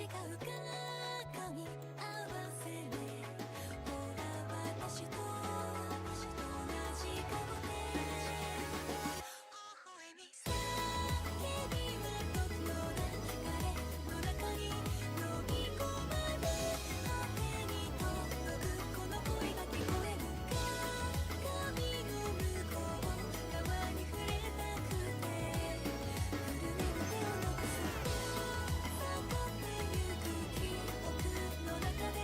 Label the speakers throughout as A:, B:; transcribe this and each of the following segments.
A: う鏡合わせねほら私と同じ顔で微笑み叫びは僕の中に飲み込まれ果てに届くこの声が聞こえる鏡の向こう側に触れたくて震える手を伸ばすと悟ってゆく記憶の中で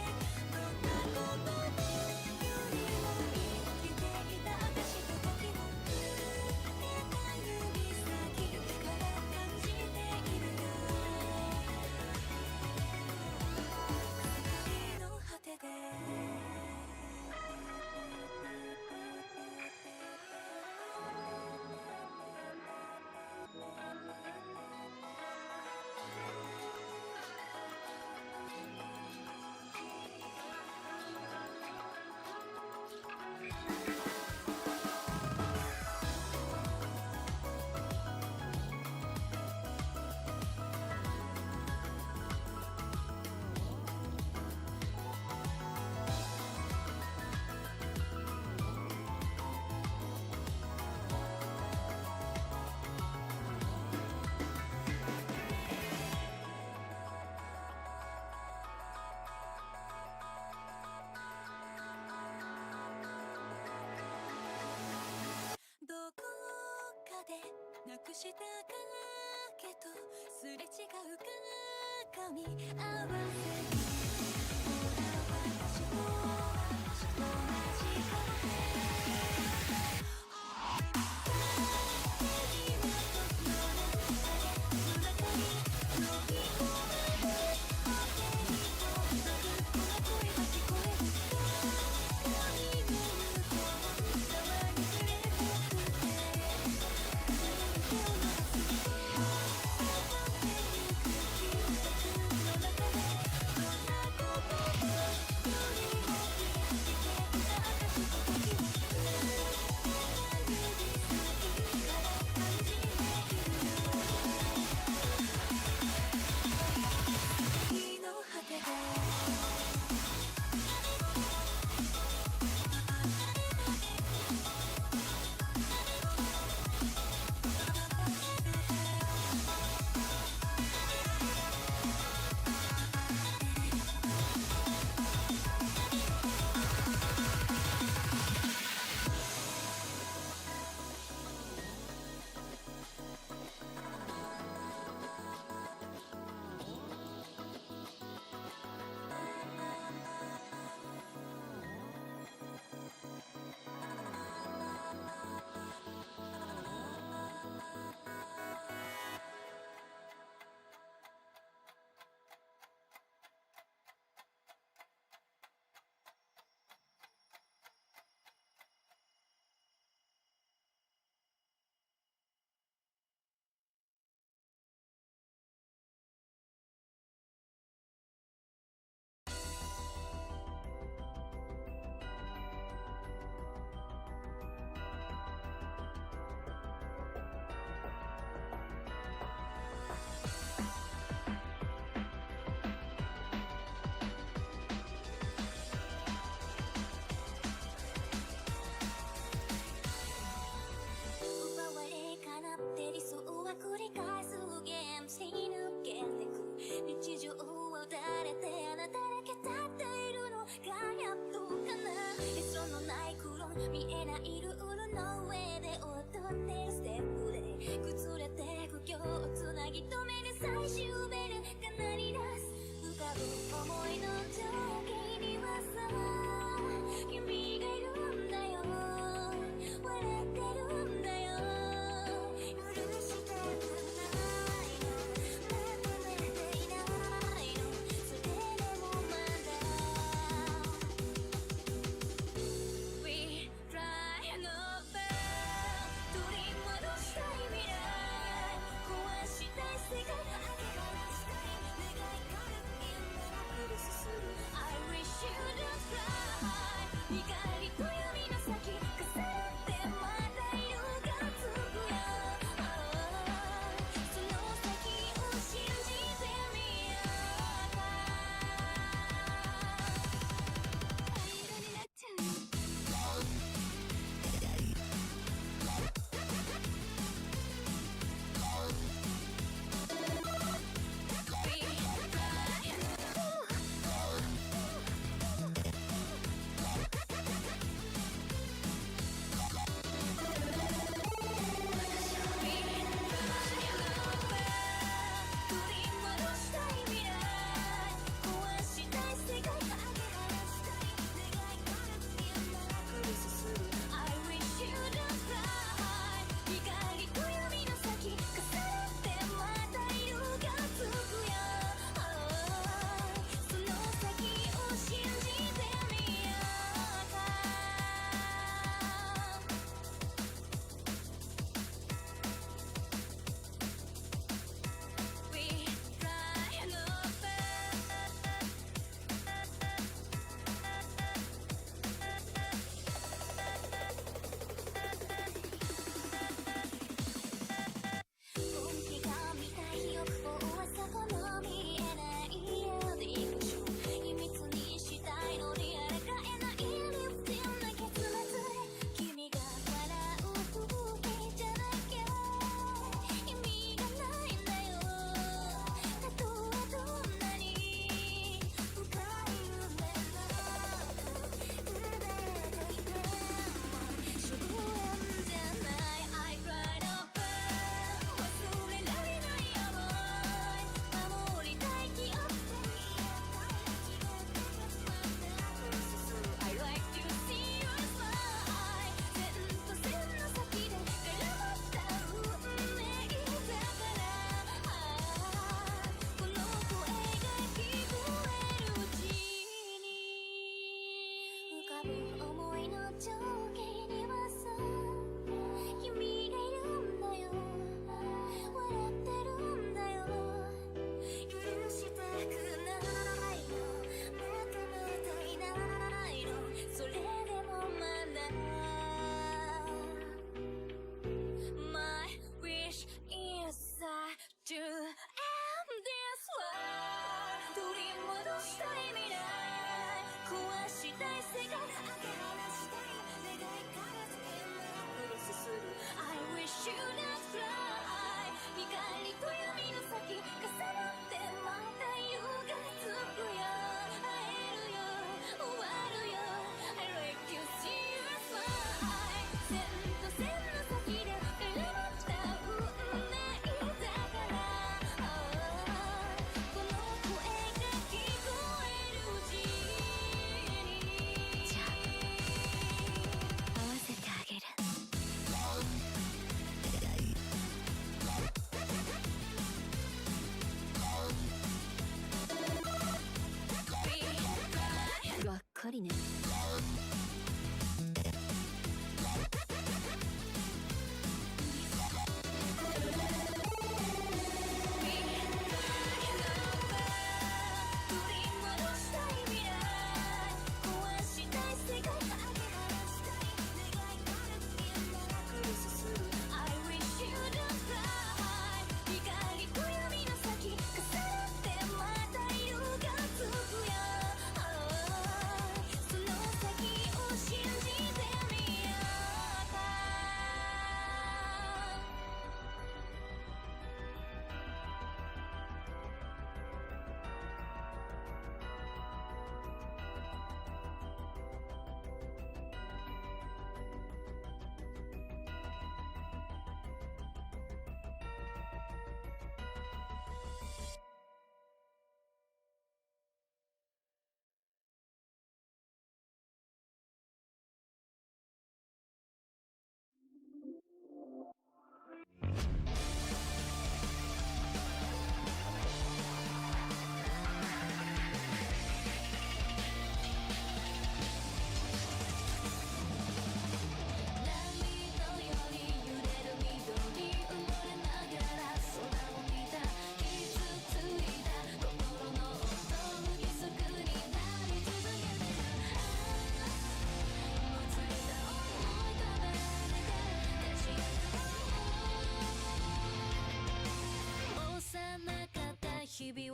A: どんなこともよりも生きていた証と時を触れた指先から感じているよ世界の果てでどこかでなくした影とすれ違う鏡合わせにほら私と同じ顔で君は僕の中に飲み込まれ果てに届くこの声が聞こえる鏡の向こう側に触れたくて手を伸ばすと悟ってゆく記憶の中でどんなこともよりも生きていた証と時を触れた指先から感じているよ次の果てで奪われかなって理想は繰り返すゲームし抜けてく日常を打たれてあなただけ立っているのがやっとかな理想のない黒見えないルールの上で踊ってるステップで崩れてく今日をつなぎ止める最終ベルが鳴り出す浮かぶ思いの時にはさ君がいるんだよ笑ってるんだよ許してくないの求めていないのそれでもまだ We try and over 取り戻したい未来壊したい世界明け方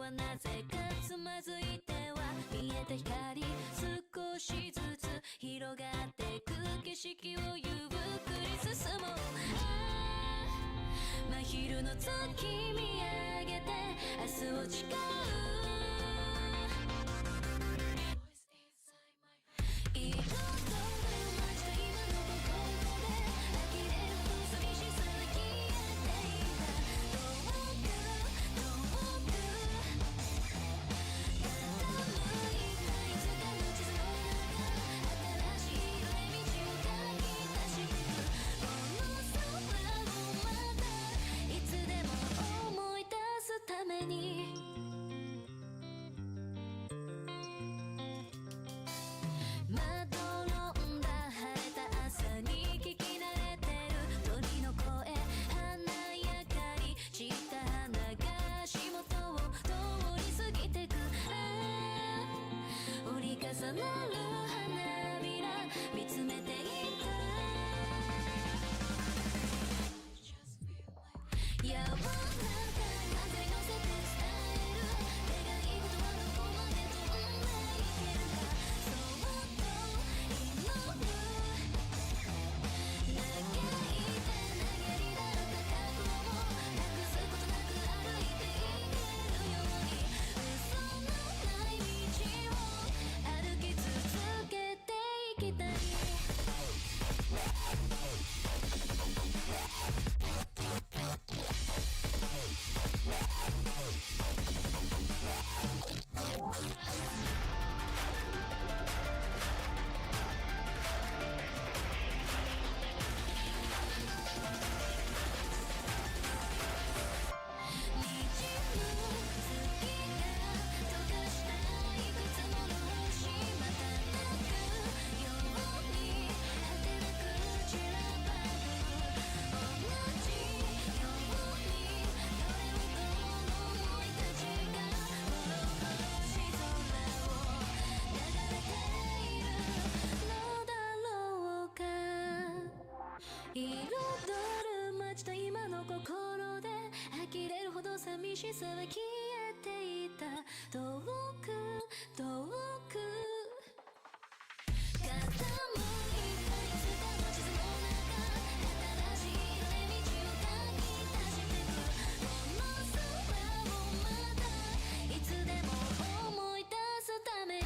A: はなぜかつまずいては見えた光、少しずつ広がってく景色をゆっくり進もう。真昼の月見上げて明日を誓う。彩る街と今の心で呆れる寂しさは消えていた。遠く遠く傾いたいつかの地図の中、新しい色へ道を書き出してく。この空をまたいつでも思い出すために。まどろんだ晴れた朝に聞き慣れてる鳥の声、華やかに散った花が足元を通り過ぎてく。折り重なる花びら見つめていた。柔らかな風に乗せて伝える願い事はどこまで飛んでいけるか。そっと祈る嘆いて投げりだった過去をなくすことなく歩いていけるように。嘘のない道を歩き続けていきたい。滲む月が溶かしたいくつもの星、またなくように果てなく散らばる。同じようにどれほどの想いたちが滅ぼし空を流れているのだろうか。彩る街と今の心で呆れるほど寂しさは消えていた。遠く遠く傾いたいつかの地図の中、新しい色で道を書き出してく。この空をまたいつでも思い出すために。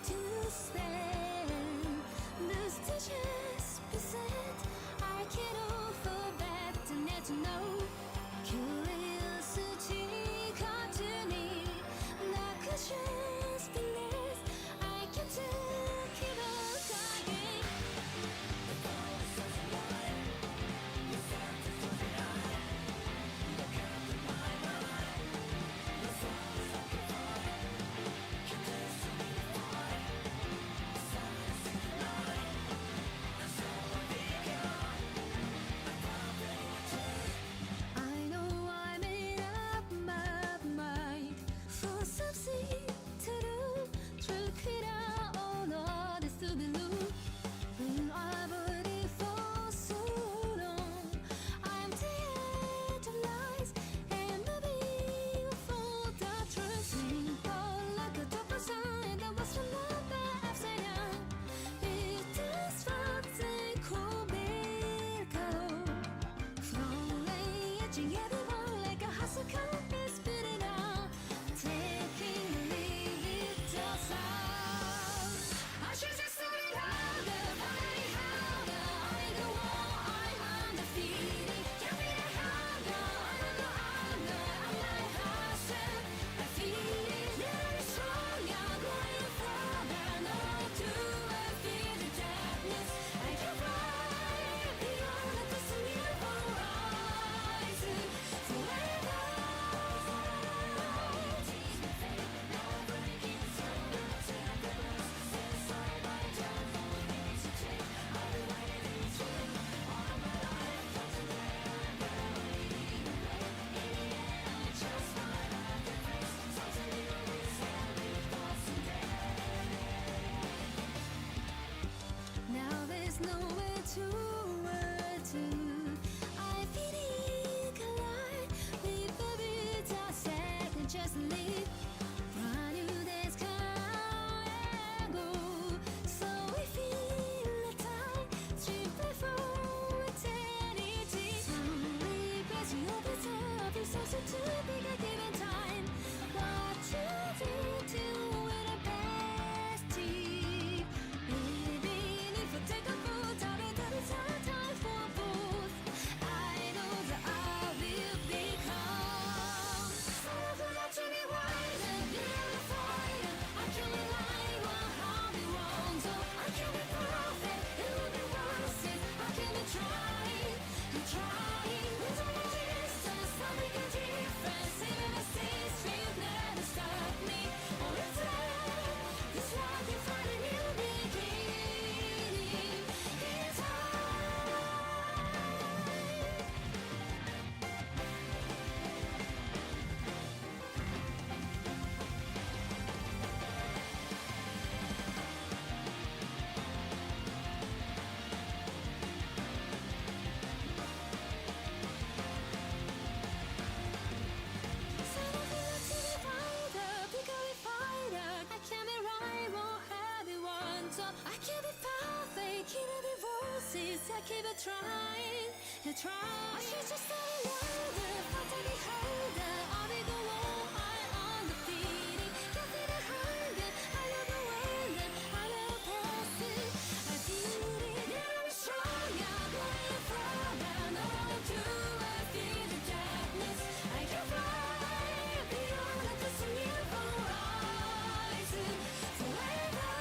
A: to spend. The stages beset, I can't offer better net to know. Curiosity continuing, the questions beneath, I can take it all again. I know I made up my mind for something to do. Took it out all of this to be new. When I've waited for so long, I'm tired of lies and maybe for the truth. Simple like a double sign that was from the upside down. It is what they call miracle. Flowing, edging everyone like a hustle can't be spit it out. Taking the lead does out. I should just let it out, the funny how the I go on, I'm undefeated. Can't be the harder, I'm my hustle. I feel it, very strong, I'm going further. No to feel the darkness. I can fly beyond the destiny horizon forever. Now there's nowhere to run to. I feel it collide with the beats I said and just leave. Brand new days come and go, so we feel the time simply for eternity. Slowly passing over top, it's also too big a given time. What you do till we're the best team. Even if I take a foot, I'll be done. It's our time for both. I know that I will become. So good at to be wise and beautiful. I can rely on how we want. So I can be perfect, it will be worth it. I can be trying, and trying. With all the distance, I'll make a difference. Even the mistakes will never stop me. Or return, this life will find a new beginning. In time. So I feel to be fighter, bigger fighter. I can be right, won't have it one. So I can be perfect, can be voices. I keep it trying, and trying. I should just stay louder, fight to be harder. I'll be the one, I'm undefeated. Can't be the hunger, I love the wonder, I love passing. I feel it, yeah, I'm strong, I'm going further. No one to feel the darkness. I can fly beyond the destiny horizon forever.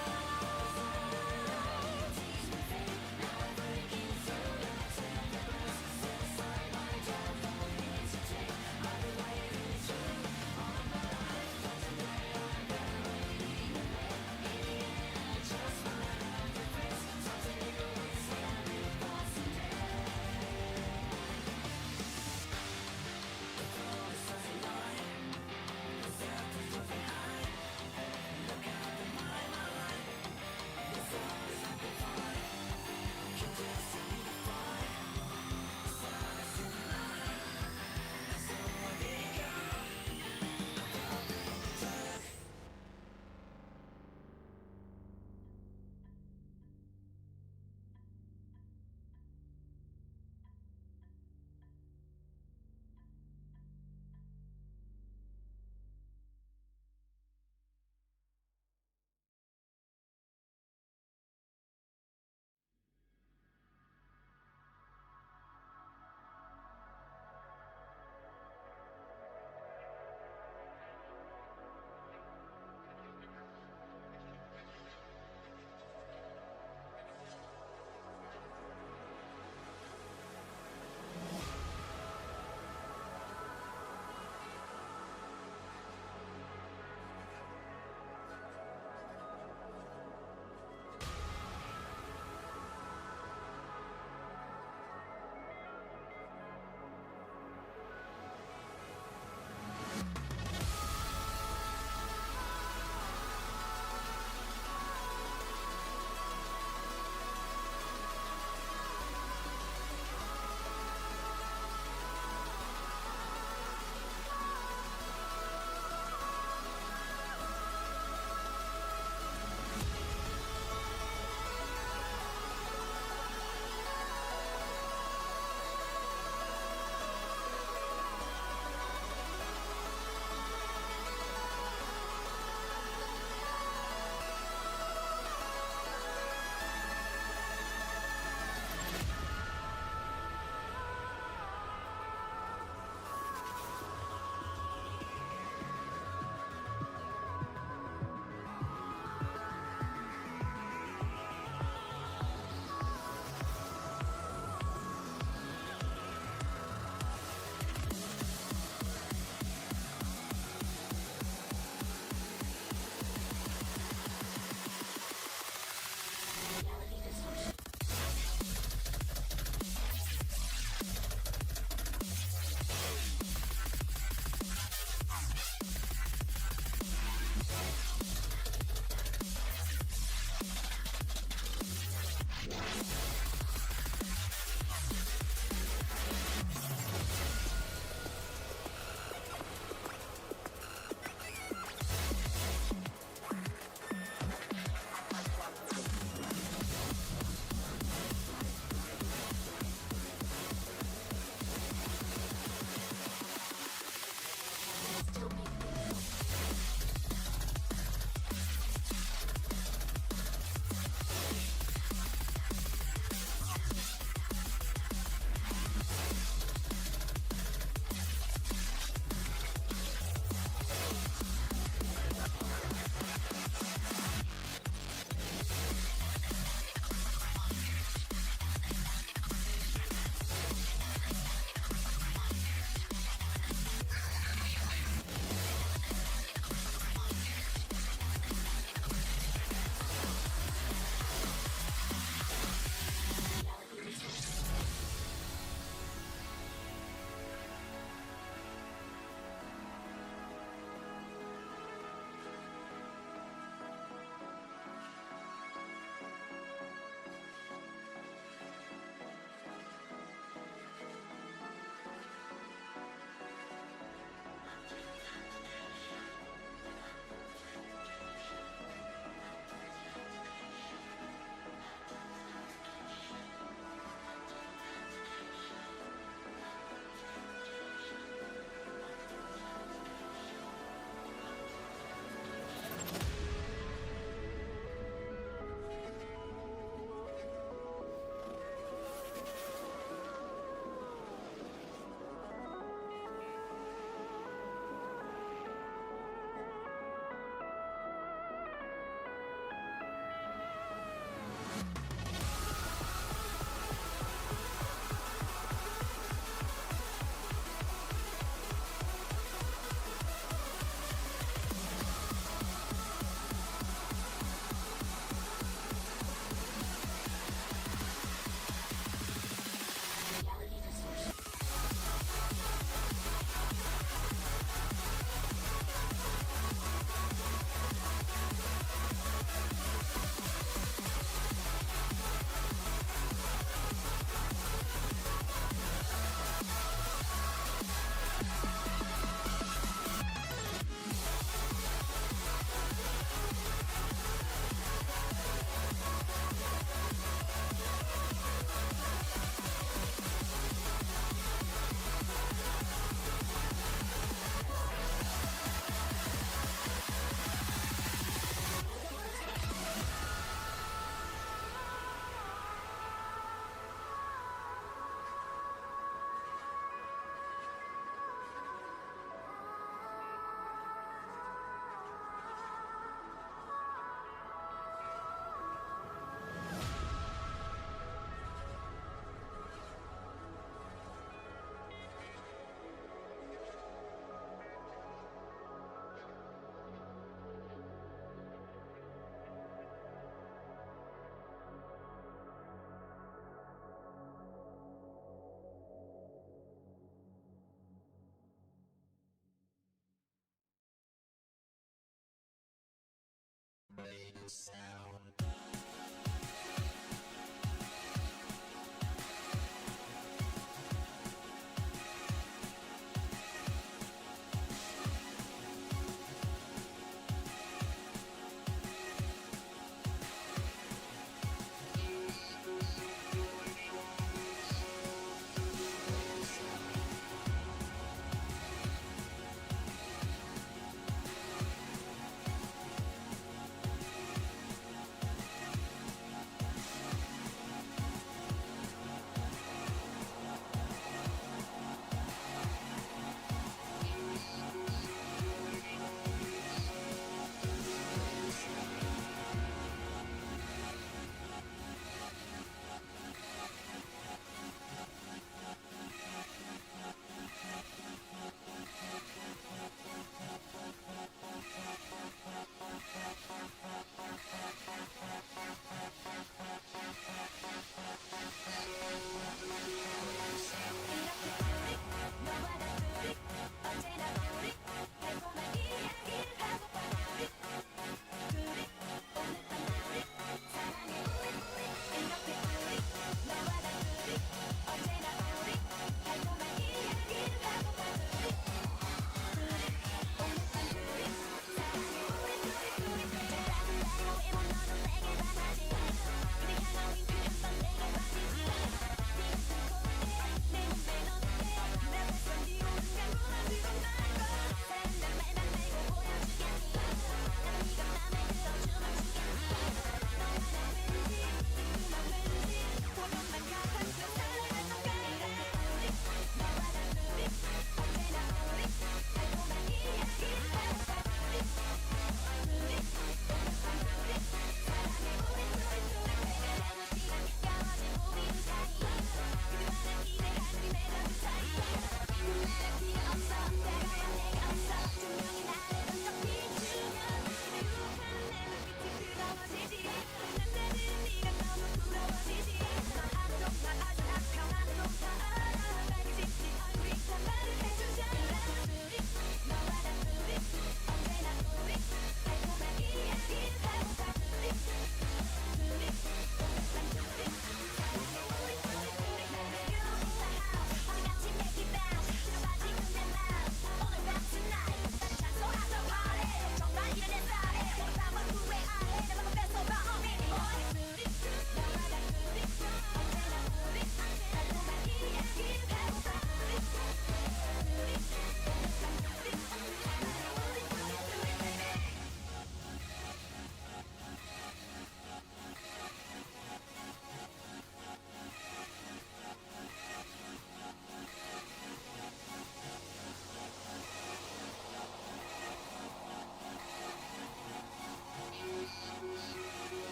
A: Now I'm breaking through the temperatures. Set aside my job, no need to take. I'll be waiting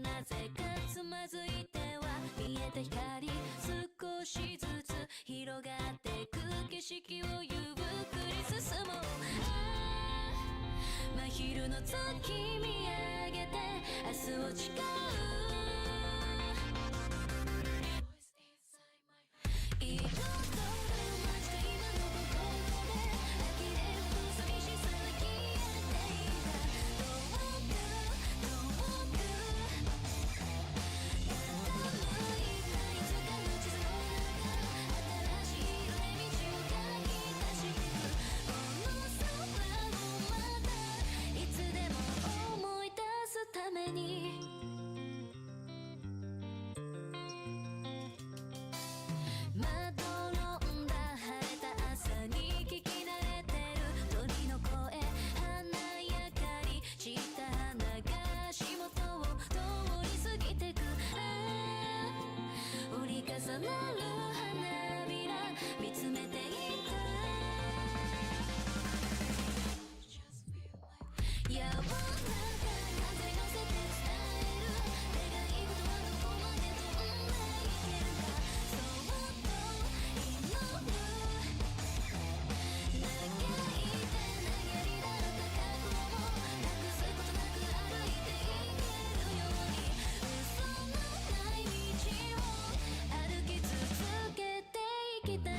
A: なぜかつまずいては見えた光少しずつ広がってく景色をゆっくり進もう真昼の月見上げて明日を誓う彩る街が今の心で呆れるほど寂しさが消えていた遠く傾いたいつかの地図の中新しい色で道を書き出していくこの空をまたいつでも思い出すためにまどろんだ晴れた朝に聞き慣れてる鳥の声華やかりした花が足元を通り過ぎてく折り重なる花びら見つめていた柔らかな風に乗せて伝える願い事はどこまで飛んでいけるかそっと祈る嘆いて投げりだった過去もなくすことなく歩いていけるように嘘のない道を歩き続けていきたい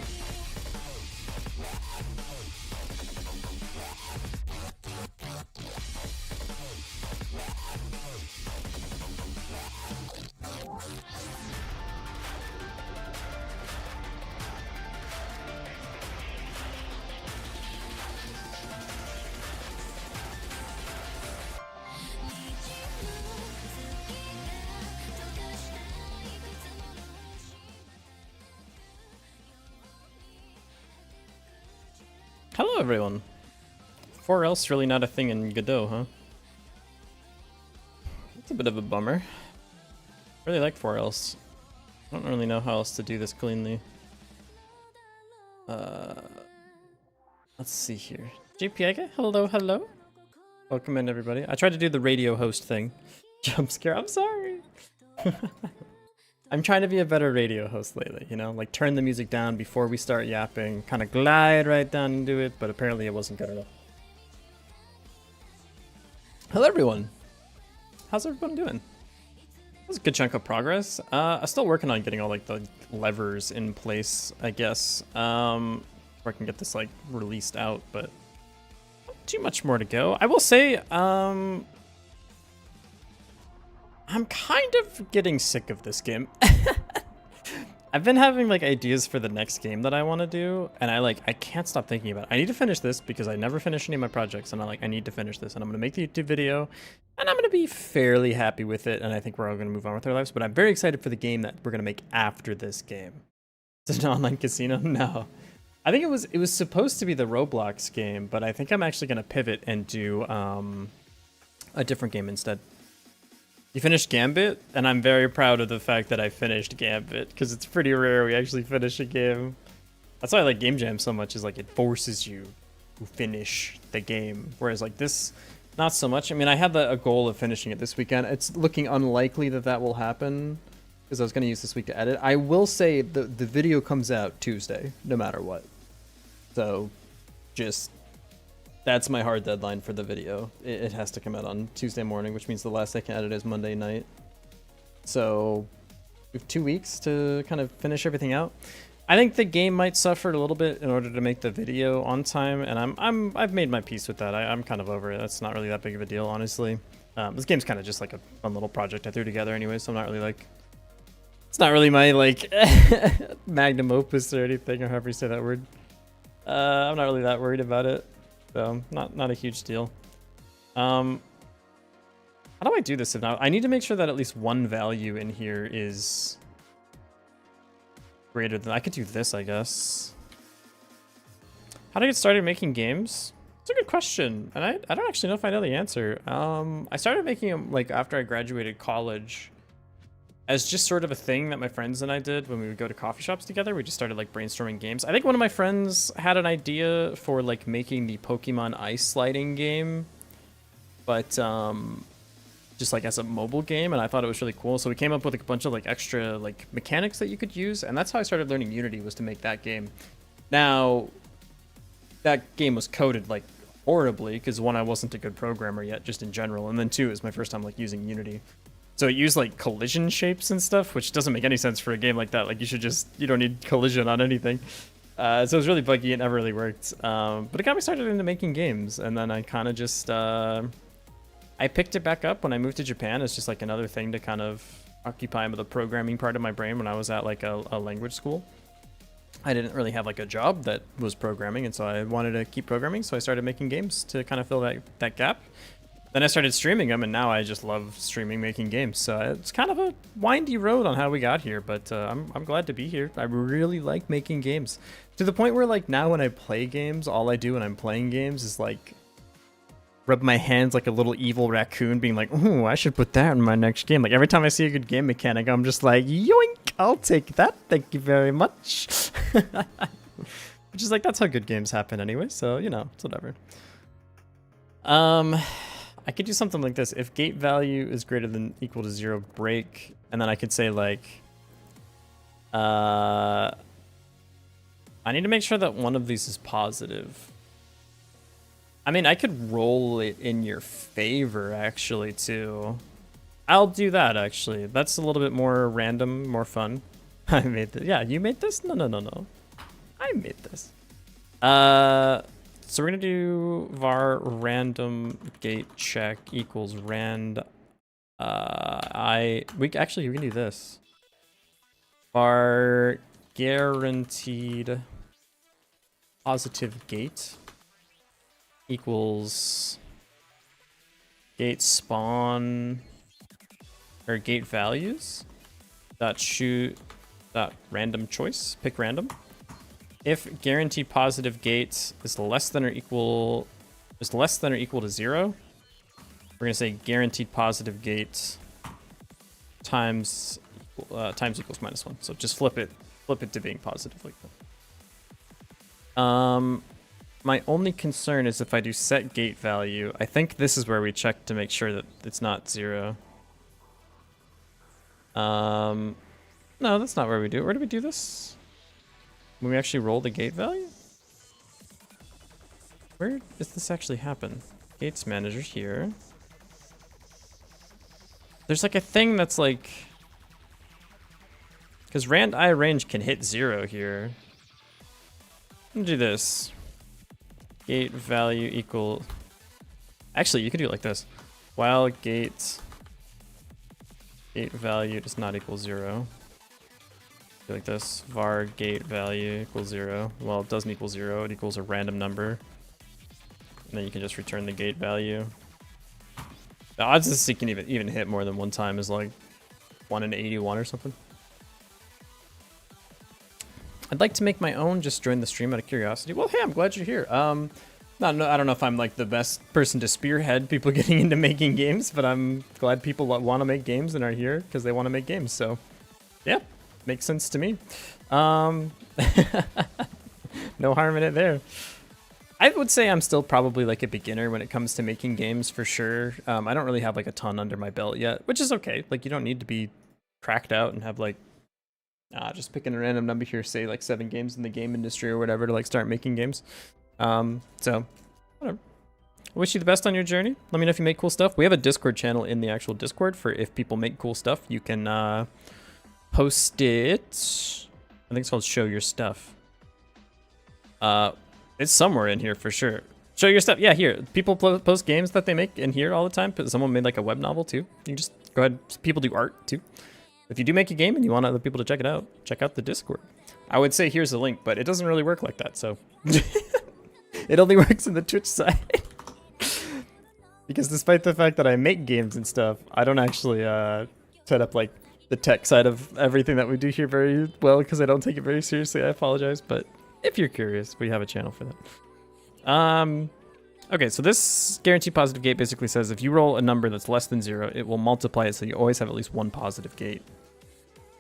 B: Hello everyone! 4L's really not a thing in Godot, huh? That's a bit of a bummer. I really like 4L's. I don't really know how else to do this cleanly. Let's see here. JPEGA, hello, hello. Welcome in everybody. I tried to do the radio host thing. Jump scare, I'm sorry. I'm trying to be a better radio host lately, you know? Like turn the music down before we start yapping, kind of glide right down into it, but apparently it wasn't good enough. Hello everyone! How's everyone doing? That was a good chunk of progress. I'm still working on getting all like the levers in place, I guess. Where I can get this like released out, but not too much more to go. I will say, I'm kind of getting sick of this game. I've been having like ideas for the next game that I want to do, and I can't stop thinking about it. I need to finish this because I never finish any of my projects, and I need to finish this, and I'm gonna make the YouTube video, and I'm gonna be fairly happy with it, and I think we're all gonna move on with our lives. But I'm very excited for the game that we're gonna make after this game. Is it an online casino? No. I think it was supposed to be the Roblox game, but I think I'm actually gonna pivot and do a different game instead. You finished Gambit? And I'm very proud of the fact that I finished Gambit, because it's pretty rare we actually finish a game. That's why I like Game Jam so much, is like it forces you to finish the game. Whereas like this, not so much. I mean, I had a goal of finishing it this weekend. It's looking unlikely that that will happen, because I was going to use this week to edit. I will say the video comes out Tuesday, no matter what. So, just... that's my hard deadline for the video. It has to come out on Tuesday morning, which means the last I can edit is Monday night. So we have 2 weeks to kind of finish everything out. I think the game might suffer a little bit in order to make the video on time, and I've made my peace with that. I'm kind of over it. That's not really that big of a deal, honestly. This game's kind of just like a fun little project I threw together anyway, so I'm not really like... it's not really my like magnum opus or anything, or however you say that word. I'm not really that worried about it. So not a huge deal. How do I do this if not? I need to make sure that at least one value in here is greater than... I could do this, I guess. How to get started making games? It's a good question, and I don't actually know if I know the answer. I started making them like after I graduated college, as just sort of a thing that my friends and I did when we would go to coffee shops together. We just started like brainstorming games. I think one of my friends had an idea for like making the Pokemon ice sliding game, but just like as a mobile game, and I thought it was really cool. So we came up with like a bunch of like extra like mechanics that you could use, and that's how I started learning Unity, was to make that game. Now, that game was coded like horribly because one, I wasn't a good programmer yet, just in general, and then two, it was my first time like using Unity. So it used like collision shapes and stuff, which doesn't make any sense for a game like that. Like you don't need collision on anything. So it was really buggy. It never really worked. But it got me started into making games, and then I kind of just I picked it back up when I moved to Japan. It's just like another thing to kind of occupy the programming part of my brain when I was at like a language school. I didn't really have like a job that was programming, and so I wanted to keep programming, so I started making games to kind of fill that gap. Then I started streaming them, and now I just love streaming, making games. So it's kind of a windy road on how we got here, but I'm glad to be here. I really like making games, to the point where like now when I play games, all I do when I'm playing games is like rub my hands like a little evil raccoon, being like, "Ooh, I should put that in my next game." Like every time I see a good game mechanic, I'm just like, "Yoink! I'll take that. Thank you very much." Which is like, that's how good games happen anyway. So you know, it's whatever. I could do something like this. If gate value is greater than equal to 0, break, and then I could say like, I need to make sure that one of these is positive. I mean, I could roll it in your favor, actually, too. I'll do that, actually. That's a little bit more random, more fun. I made this. Yeah, you made this? No. I made this. So we're going to do var random gate check equals rand. We can do this. Var guaranteed positive gate equals gate spawn or gate values dot shoot dot random choice, pick random. If guaranteed positive gate is less than or equal to 0, we're gonna say guaranteed positive gate times equals -1. So just flip it to being positive like that. My only concern is if I do set gate value, I think this is where we check to make sure that it's not 0. No, that's not where we do it. Where do we do this? When we actually roll the gate value? Where does this actually happen? Gates manager here. There's like a thing that's like, because rand I range can hit 0 here. I'm gonna do this. Gate value equal. Actually, you could do it like this. While gate value does not equal 0. Like this, var gate value equals 0. Well, it doesn't equal 0, it equals a random number. And then you can just return the gate value. The odds this can even hit more than one time is like 1 in 81 or something. I'd like to make my own, just join the stream out of curiosity. Well, hey, I'm glad you're here. I don't know if I'm like the best person to spearhead people getting into making games, but I'm glad people want to make games and are here because they want to make games, so yeah. Makes sense to me. No harm in it there. I would say I'm still probably like a beginner when it comes to making games, for sure. I don't really have like a ton under my belt yet, which is okay. Like, you don't need to be cracked out and have like just picking a random number here, say like 7 games in the game industry or whatever to like start making games. So whatever. I wish you the best on your journey. Let me know if you make cool stuff. We have a Discord channel in the actual Discord for if people make cool stuff. You can post it. I think it's called Show Your Stuff. It's somewhere in here for sure. Show your stuff. Yeah, here. People post games that they make in here all the time. Someone made like a web novel too. You can just go ahead. People do art too. If you do make a game and you want other people to check it out, check out the Discord. I would say here's the link, but it doesn't really work like that. So it only works in the Twitch side. Because despite the fact that I make games and stuff, I don't actually set up like the tech side of everything that we do here very well because I don't take it very seriously. I apologize, but if you're curious, we have a channel for that. Okay, so this guaranteed positive gate basically says if you roll a number that's less than 0, it will multiply it so you always have at least one positive gate.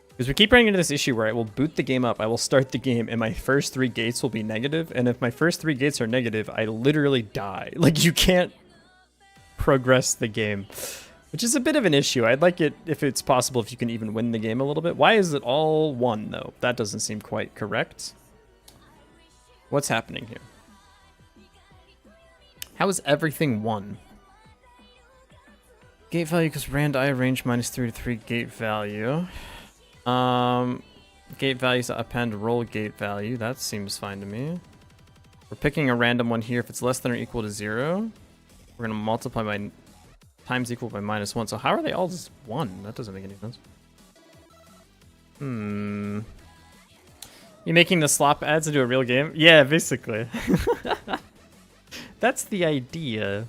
B: Because we keep running into this issue where I will boot the game up, I will start the game, and my first 3 gates will be negative, and if my first 3 gates are negative, I literally die. Like, you can't progress the game. Which is a bit of an issue. I'd like it if it's possible if you can even win the game a little bit. Why is it all one, though? That doesn't seem quite correct. What's happening here? How is everything one? Gate value because rand I range -3 to 3 gate value. Gate values to append roll gate value. That seems fine to me. We're picking a random one here. If it's less than or equal to 0, we're going to multiply by times equal by -1. So how are they all just 1? That doesn't make any sense. You making the slop ads into a real game? Yeah, basically. That's the idea.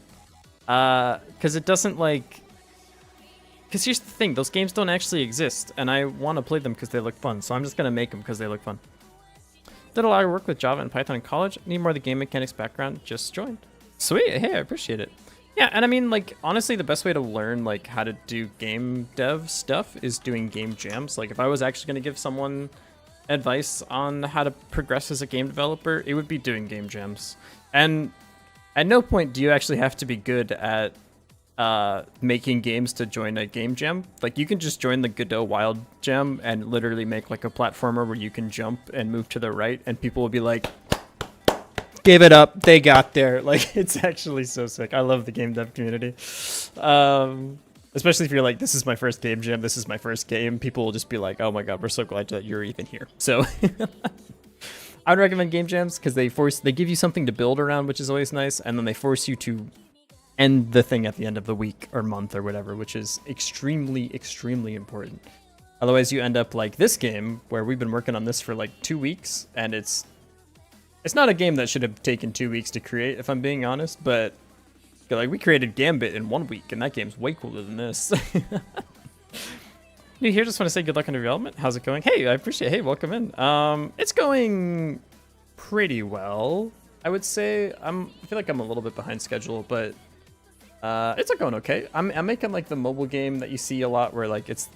B: Because it doesn't like... Because here's the thing, those games don't actually exist, and I want to play them because they look fun, so I'm just going to make them because they look fun. Did a lot of work with Java and Python in college. Need more of the game mechanics background. Just joined. Sweet. Hey, I appreciate it. Yeah, and I mean, like, honestly, the best way to learn, like, how to do game dev stuff is doing game jams. Like, if I was actually going to give someone advice on how to progress as a game developer, it would be doing game jams. And at no point do you actually have to be good at making games to join a game jam. Like, you can just join the Godot Wild Jam and literally make like a platformer where you can jump and move to the right, and people will be like, give it up, they got there. Like, it's actually so sick. I love the game dev community. Especially if you're like, this is my first game jam, this is my first game, people will just be like, oh my god, we're so glad that you're even here. So I would recommend game jams because they give you something to build around, which is always nice, and then they force you to end the thing at the end of the week or month or whatever, which is extremely, extremely important. Otherwise, you end up like this game, where we've been working on this for like 2 weeks, and it's not a game that should have taken 2 weeks to create, if I'm being honest, but like we created Gambit in 1 week, and that game's way cooler than this. New here, just want to say good luck on development. How's it going? Hey, I appreciate it. Hey, welcome in. It's going pretty well, I would say. I feel like I'm a little bit behind schedule, but it's going okay. I'm making like the mobile game that you see a lot, where like it's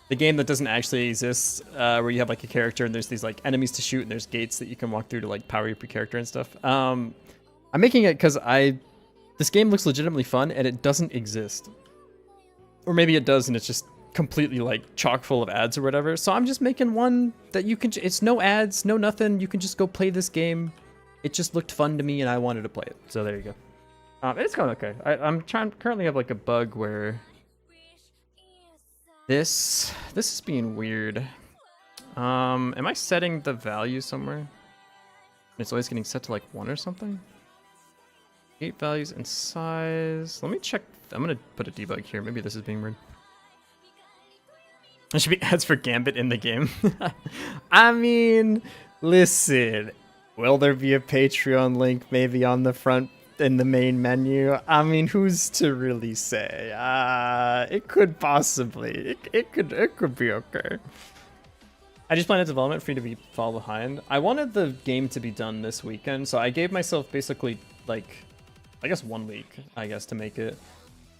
B: the game that doesn't actually exist, where you have like a character and there's these like enemies to shoot and there's gates that you can walk through to like power up your character and stuff. I'm making it because this game looks legitimately fun and it doesn't exist, or maybe it does and it's just completely like chock full of ads or whatever. So I'm just making one that you can. It's no ads, no nothing. You can just go play this game. It just looked fun to me and I wanted to play it. So there you go. It's going okay. I'm currently have like a bug where this is being weird. Am I setting the value somewhere? It's always getting set to like 1 or something. Gate values and size. Let me check. I'm gonna put a debug here. Maybe this is being weird. There should be ads for Gambit in the game. I mean, listen. Will there be a Patreon link maybe on the front in the main menu? I mean, who's to really say? It could possibly. It could be okay. I just planned a development for you to fall behind. I wanted the game to be done this weekend, so I gave myself basically like, I guess 1 week, I guess, to make it.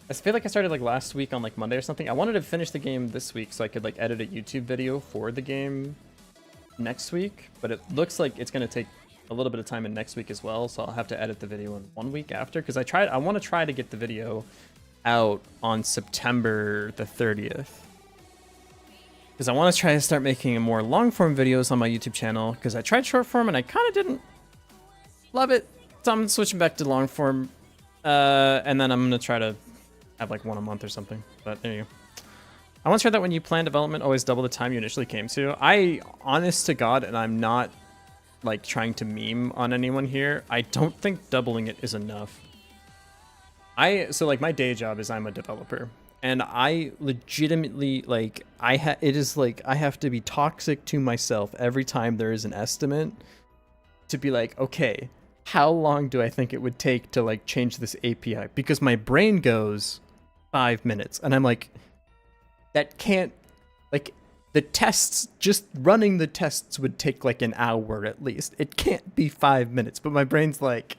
B: I feel like I started like last week on like Monday or something. I wanted to finish the game this week so I could like edit a YouTube video for the game next week, but it looks like it's going to take a little bit of time in next week as well, so I'll have to edit the video in 1 week after, because I want to try to get the video out on September the 30th. Because I want to try to start making more long-form videos on my YouTube channel, because I tried short-form and I kind of didn't love it, so I'm switching back to long-form, and then I'm going to try to have like 1 a month or something, but there you go. I want to try that when you plan development, always double the time you initially came to. Honest to God, and I'm not like trying to meme on anyone here, I don't think doubling it is enough. So like my day job is I'm a developer, and I legitimately like it is like I have to be toxic to myself every time there is an estimate to be like, okay, how long do I think it would take to like change this API? Because my brain goes 5 minutes, and I'm like, that can't, like, the tests, just running the tests would take like an hour at least. It can't be 5 minutes, but my brain's like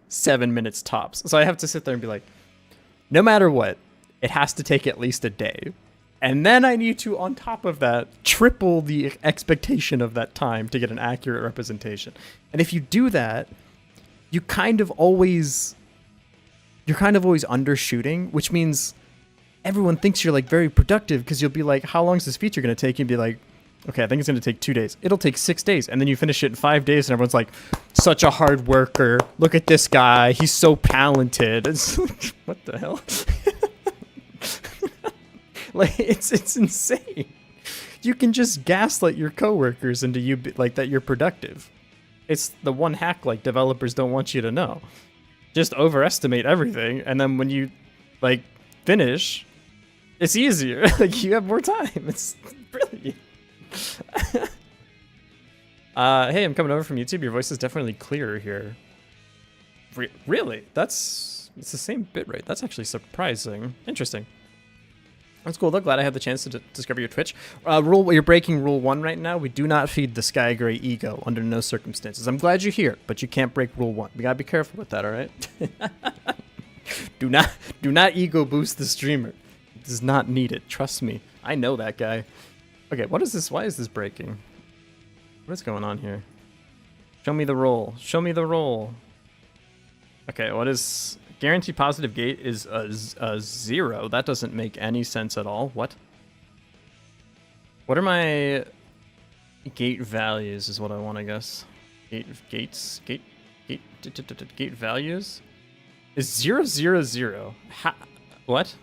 B: 7 minutes tops. So I have to sit there and be like, no matter what, it has to take at least a day. And then I need to, on top of that, triple the expectation of that time to get an accurate representation. And if you do that, you kind of always you're kind of always undershooting, which means everyone thinks you're like very productive because you'll be like, how long is this feature going to take? You'd be like, okay, I think it's going to take 2 days. It'll take 6 days. And then you finish it in 5 days and everyone's like, such a hard worker. Look at this guy. He's so talented. It's like, what the hell? Like, it's insane. You can just gaslight your coworkers into you like that you're productive. It's the one hack like developers don't want you to know. Just overestimate everything, and then when you like finish, it's easier. Like you have more time. It's brilliant. Hey, I'm coming over from YouTube. Your voice is definitely clearer here. Really? It's the same bitrate. That's actually surprising. Interesting. That's cool though. Glad I had the chance to discover your Twitch. You're breaking rule 1 right now. We do not feed the Sky Gray ego under no circumstances. I'm glad you're here, but you can't break rule 1. We gotta be careful with that, all right? do not ego boost the streamer. It does not need it. Trust me. I know that guy. Okay, what is this? Why is this breaking? What is going on here? Show me the roll. Show me the roll. Okay, what is... Guaranteed positive gate is a 0. That doesn't make any sense at all. What? What are my gate values is what I want to guess. Gate values is 0, 0, 0. What?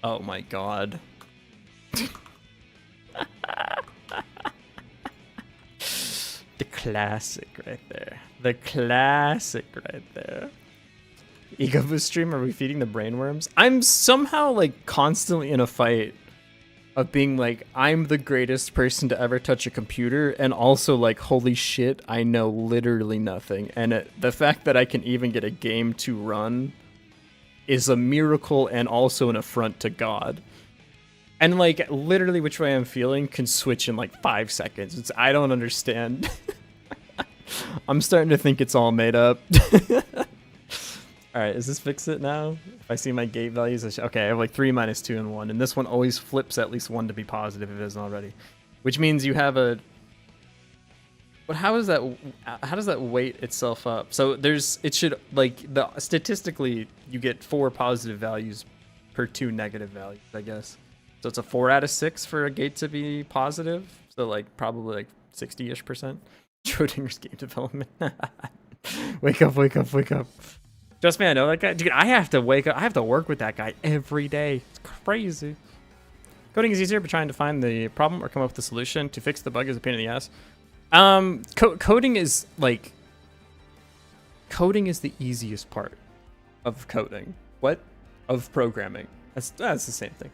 B: Oh my god. The classic right there. The classic right there. Ego boost stream, are we feeding the brainworms? I'm somehow like constantly in a fight of being like, I'm the greatest person to ever touch a computer, and also like, holy shit, I know literally nothing. And the fact that I can even get a game to run is a miracle and also an affront to God. And like, literally which way I'm feeling can switch in like 5 seconds. I don't understand. I'm starting to think it's all made up. Alright, does this fix it now? If I see my gate values, okay, I have like 3, -2, and 1. And this one always flips at least 1 to be positive if it isn't already. Which means you have a... But how does that weight itself up? So it should, like, statistically, you get 4 positive values per 2 negative values, I guess. So it's a 4 out of 6 for a gate to be positive. So like, probably like 60-ish%. Schrodinger's game development. Wake up, wake up, wake up. Trust me, I know that guy. Dude, I have to wake up. I have to work with that guy every day. It's crazy. Coding is easier, but trying to find the problem or come up with a solution to fix the bug is a pain in the ass. Coding is like... Coding is the easiest part of coding. What? Of programming. That's the same thing.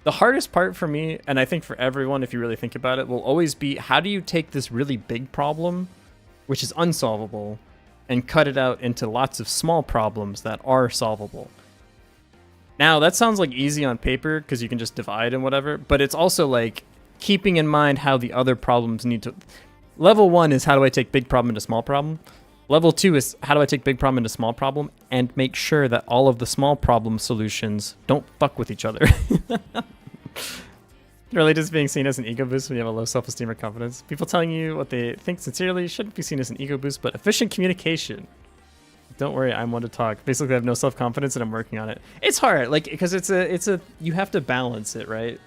B: The hardest part for me, and I think for everyone, if you really think about it, will always be, how do you take this really big problem, which is unsolvable, and cut it out into lots of small problems that are solvable. Now, that sounds like easy on paper because you can just divide and whatever, but it's also like keeping in mind how the other problems need to... Level 1 is how do I take big problem into small problem. Level 2 is how do I take big problem into small problem and make sure that all of the small problem solutions don't fuck with each other. Really just being seen as an ego boost when you have a low self-esteem or confidence. People telling you what they think sincerely shouldn't be seen as an ego boost, but efficient communication. Don't worry, I'm one to talk. Basically, I have no self-confidence and I'm working on it. It's hard, like, because it's a you have to balance it, right?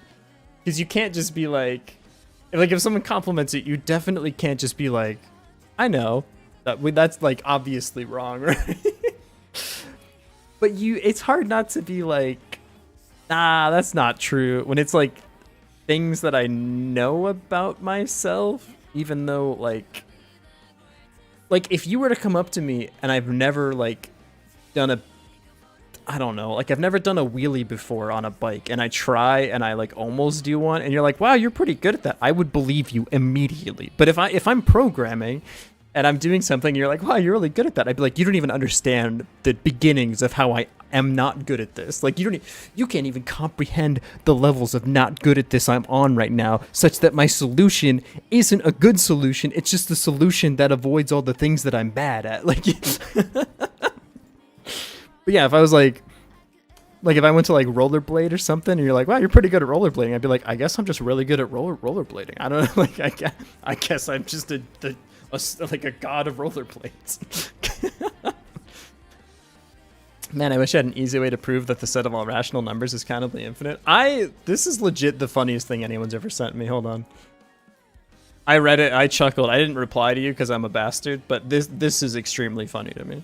B: Because you can't just be like if someone compliments it, you definitely can't just be like, I know that's like obviously wrong, right? But it's hard not to be like, nah, that's not true. When it's like things that I know about myself, even though like if you were to come up to me and I've never like done I don't know, like I've never done a wheelie before on a bike and I try and I like almost do one and you're like, wow, you're pretty good at that, I would believe you immediately. But if I'm programming and I'm doing something, you're like, wow, you're really good at that, I'd be like, you don't even understand the beginnings of how I am not good at this. Like you can't even comprehend the levels of not good at this I'm on right now, such that my solution isn't a good solution. It's just the solution that avoids all the things that I'm bad at. Like, but yeah, if I was like if I went to like rollerblade or something, and you're like, wow, you're pretty good at rollerblading, I'd be like, I guess I'm just really good at rollerblading. I don't know, like I guess I'm just like a god of rollerblades. Man, I wish I had an easy way to prove that the set of all rational numbers is countably infinite. This is legit the funniest thing anyone's ever sent me. Hold on. I read it, I chuckled. I didn't reply to you because I'm a bastard, but this is extremely funny to me.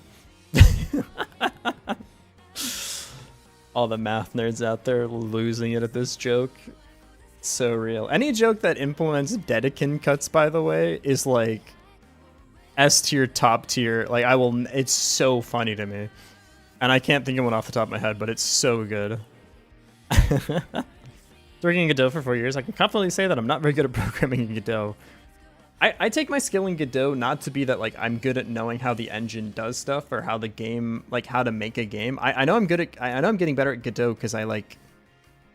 B: All the math nerds out there losing it at this joke. So real. Any joke that implements Dedekind cuts, by the way, is like S tier, top tier. Like it's so funny to me. And I can't think of one off the top of my head, but it's so good. Working in Godot for 4 years, I can confidently say that I'm not very good at programming in Godot. I take my skill in Godot not to be that like I'm good at knowing how the engine does stuff or how the game, like how to make a game. I know I'm good at, I know I'm getting better at Godot because I like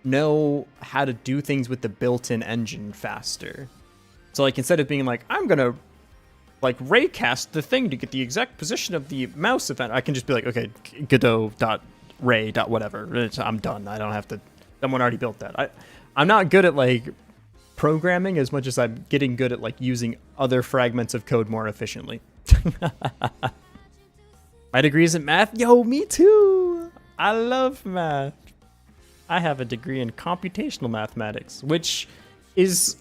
B: know how to do things with the built-in engine faster. So like instead of being like, I'm gonna like raycast the thing to get the exact position of the mouse event, I can just be like, okay, Godot.ray.whatever. I'm done. I don't have to, someone already built that. I'm not good at like programming as much as I'm getting good at like using other fragments of code more efficiently. My degree is in math. Yo, me too. I love math. I have a degree in computational mathematics, which is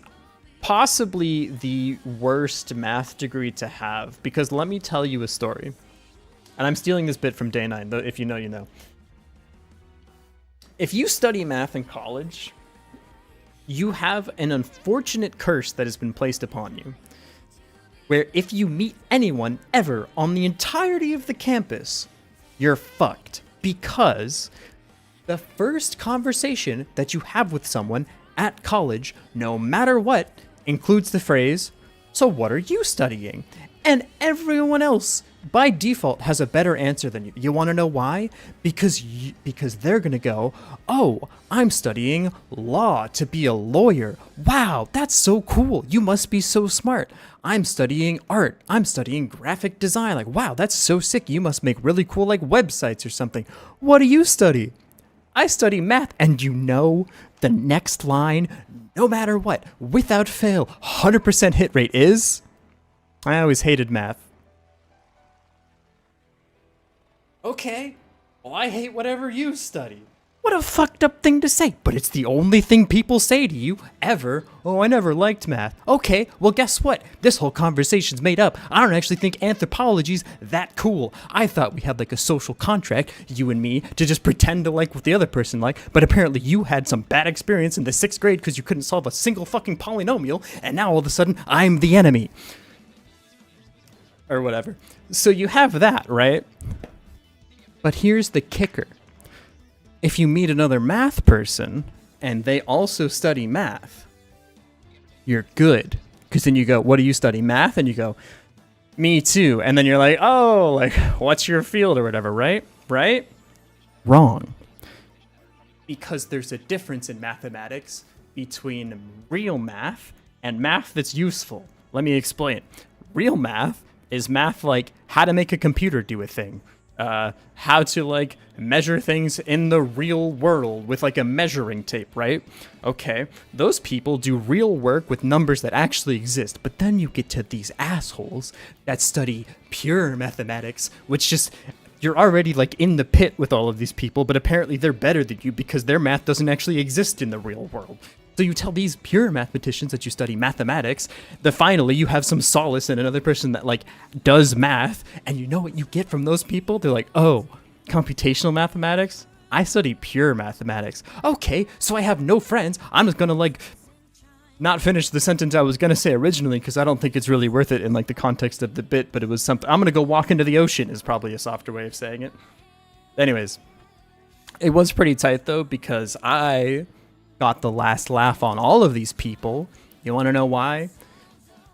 B: possibly the worst math degree to have, because let me tell you a story. And I'm stealing this bit from Day 9, though if you know, you know. If you study math in college, you have an unfortunate curse that has been placed upon you, where if you meet anyone ever on the entirety of the campus, you're fucked, because the first conversation that you have with someone at college, no matter what, includes the phrase, "So what are you studying?" And everyone else, by default, has a better answer than you. You want to know why? Because they're going to go, "Oh, I'm studying law to be a lawyer. Wow, that's so cool. You must be so smart. I'm studying art. I'm studying graphic design. Like, wow, that's so sick. You must make really cool like websites or something. What do you study?" "I study math." And you know the next line, no matter what, without fail, 100% hit rate is, "I always hated math." Okay, well, I hate whatever you study. What a fucked up thing to say, but it's the only thing people say to you, ever. "Oh, I never liked math." Okay, well guess what? This whole conversation's made up. I don't actually think anthropology's that cool. I thought we had like a social contract, you and me, to just pretend to like what the other person liked, but apparently you had some bad experience in the 6th grade because you couldn't solve a single fucking polynomial, and now all of a sudden, I'm the enemy. Or whatever. So you have that, right? But here's the kicker. If you meet another math person and they also study math, you're good. Because then you go, "What do you study? Math?" And you go, "Me too." And then you're like, "Oh, like, what's your field?" or whatever, right? Right? Wrong. Because there's a difference in mathematics between real math and math that's useful. Let me explain. Real math is math like how to make a computer do a thing. How to like measure things in the real world with like a measuring tape, right? Okay, those people do real work with numbers that actually exist, but then you get to these assholes that study pure mathematics, which just, you're already like in the pit with all of these people, but apparently they're better than you because their math doesn't actually exist in the real world. So you tell these pure mathematicians that you study mathematics, that finally you have some solace in another person that like does math, and you know what you get from those people? They're like, "Oh, computational mathematics? I study pure mathematics. Okay, so I have no friends. I'm just gonna like not finish the sentence I was gonna say originally because I don't think it's really worth it in like the context of the bit, but it was something. I'm gonna go walk into the ocean is probably a softer way of saying it. Anyways, it was pretty tight though because I got the last laugh on all of these people. You want to know why?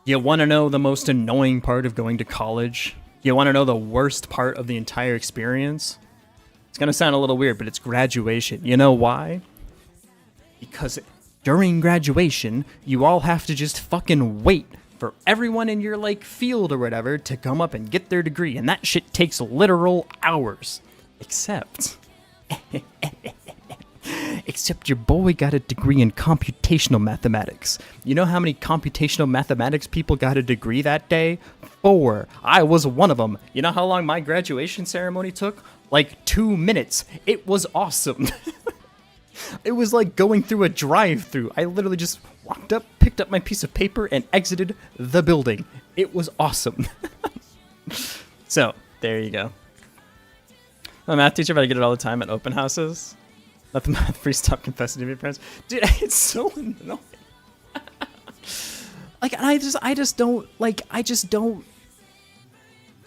B: You want to know the most annoying part of going to college? You want to know the worst part of the entire experience? It's going to sound a little weird, but it's graduation. You know why? Because during graduation, you all have to just fucking wait for everyone in your like field or whatever to come up and get their degree, and that shit takes literal hours. Except except your boy got a degree in computational mathematics. You know how many computational mathematics people got a degree that day? 4. I was one of them. You know how long my graduation ceremony took? Like 2 minutes. It was awesome. It was like going through a drive-through. I literally just walked up, picked up my piece of paper, and exited the building. It was awesome. So, there you go. My math teacher, but I get it all the time at open houses. Let the math free stop confessing to your parents. Dude, it's so annoying. Like, I just don't.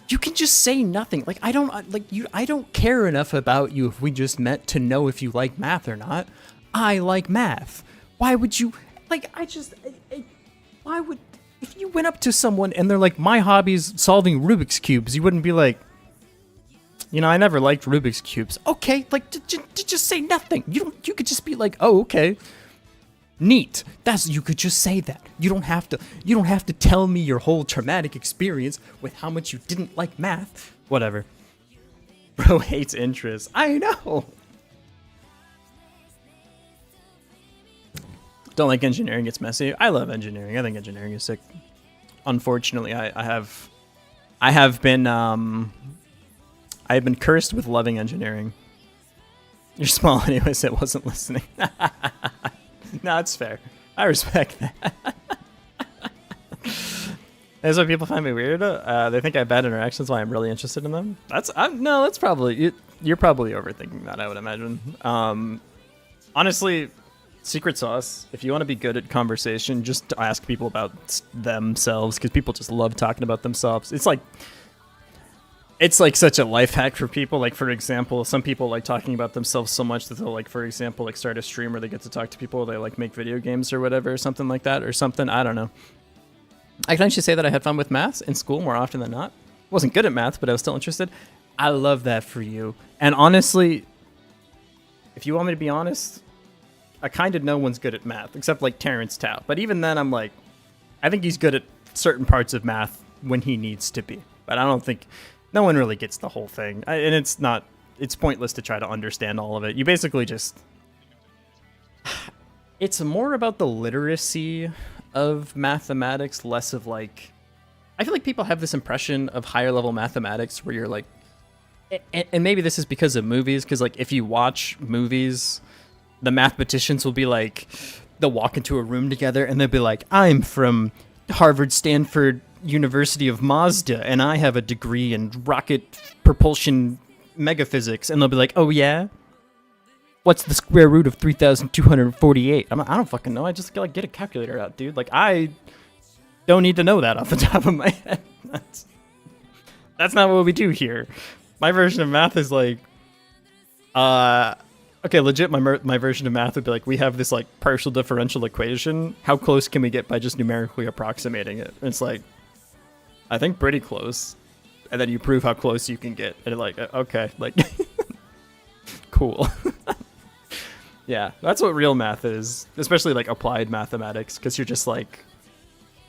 B: You can just say nothing. Like, I don't care enough about you if we just met to know if you like math or not. I like math. Why would you, like, why would, if you went up to someone and they're like, my hobby's solving Rubik's Cubes, you wouldn't be like, you know, I never liked Rubik's Cubes. Okay, like, just say nothing. You could just be like, oh, okay. Neat. You could just say that. You don't have to tell me your whole traumatic experience with how much you didn't like math. Whatever. Bro hates interest. I know. Don't like engineering, it's messy. I love engineering. I think engineering is sick. Unfortunately, I have been cursed with loving engineering. You're small anyways, it wasn't listening. No, it's fair. I respect that. That's why people find me weird. They think I have bad interactions while I'm really interested in them. That's probably, you're probably overthinking that, I would imagine. Honestly, secret sauce, if you want to be good at conversation, just ask people about themselves, because people just love talking about themselves. It's like such a life hack for people. Like, for example, some people like talking about themselves so much that they'll, like, for example, like start a stream where they get to talk to people. They like make video games or whatever, or something like that, or something. I don't know. I can actually say that I had fun with math in school more often than not. Wasn't good at math, but I was still interested. I love that for you. And honestly, if you want me to be honest, I kind of know one's good at math, except like Terrence Tao. But even then, I'm like, I think he's good at certain parts of math when he needs to be. But I don't think, no one really gets the whole thing. And it's pointless to try to understand all of it. You basically just, it's more about the literacy of mathematics, less of like, I feel like people have this impression of higher level mathematics where you're like, and maybe this is because of movies, because like if you watch movies, the mathematicians will be like, they'll walk into a room together and they'll be like, I'm from Harvard, Stanford, University of Mazda, and I have a degree in rocket propulsion megaphysics. And they'll be like, oh yeah? What's the square root of 3,248? I don't fucking know. I just gotta get a calculator out, dude. Like, I don't need to know that off the top of my head. That's not what we do here. My version of math is like, okay, legit, my version of math would be like, we have this like partial differential equation. How close can we get by just numerically approximating it? And it's like, I think pretty close. And then you prove how close you can get. And like, okay, like, cool. Yeah, that's what real math is, especially like applied mathematics, because you're just like,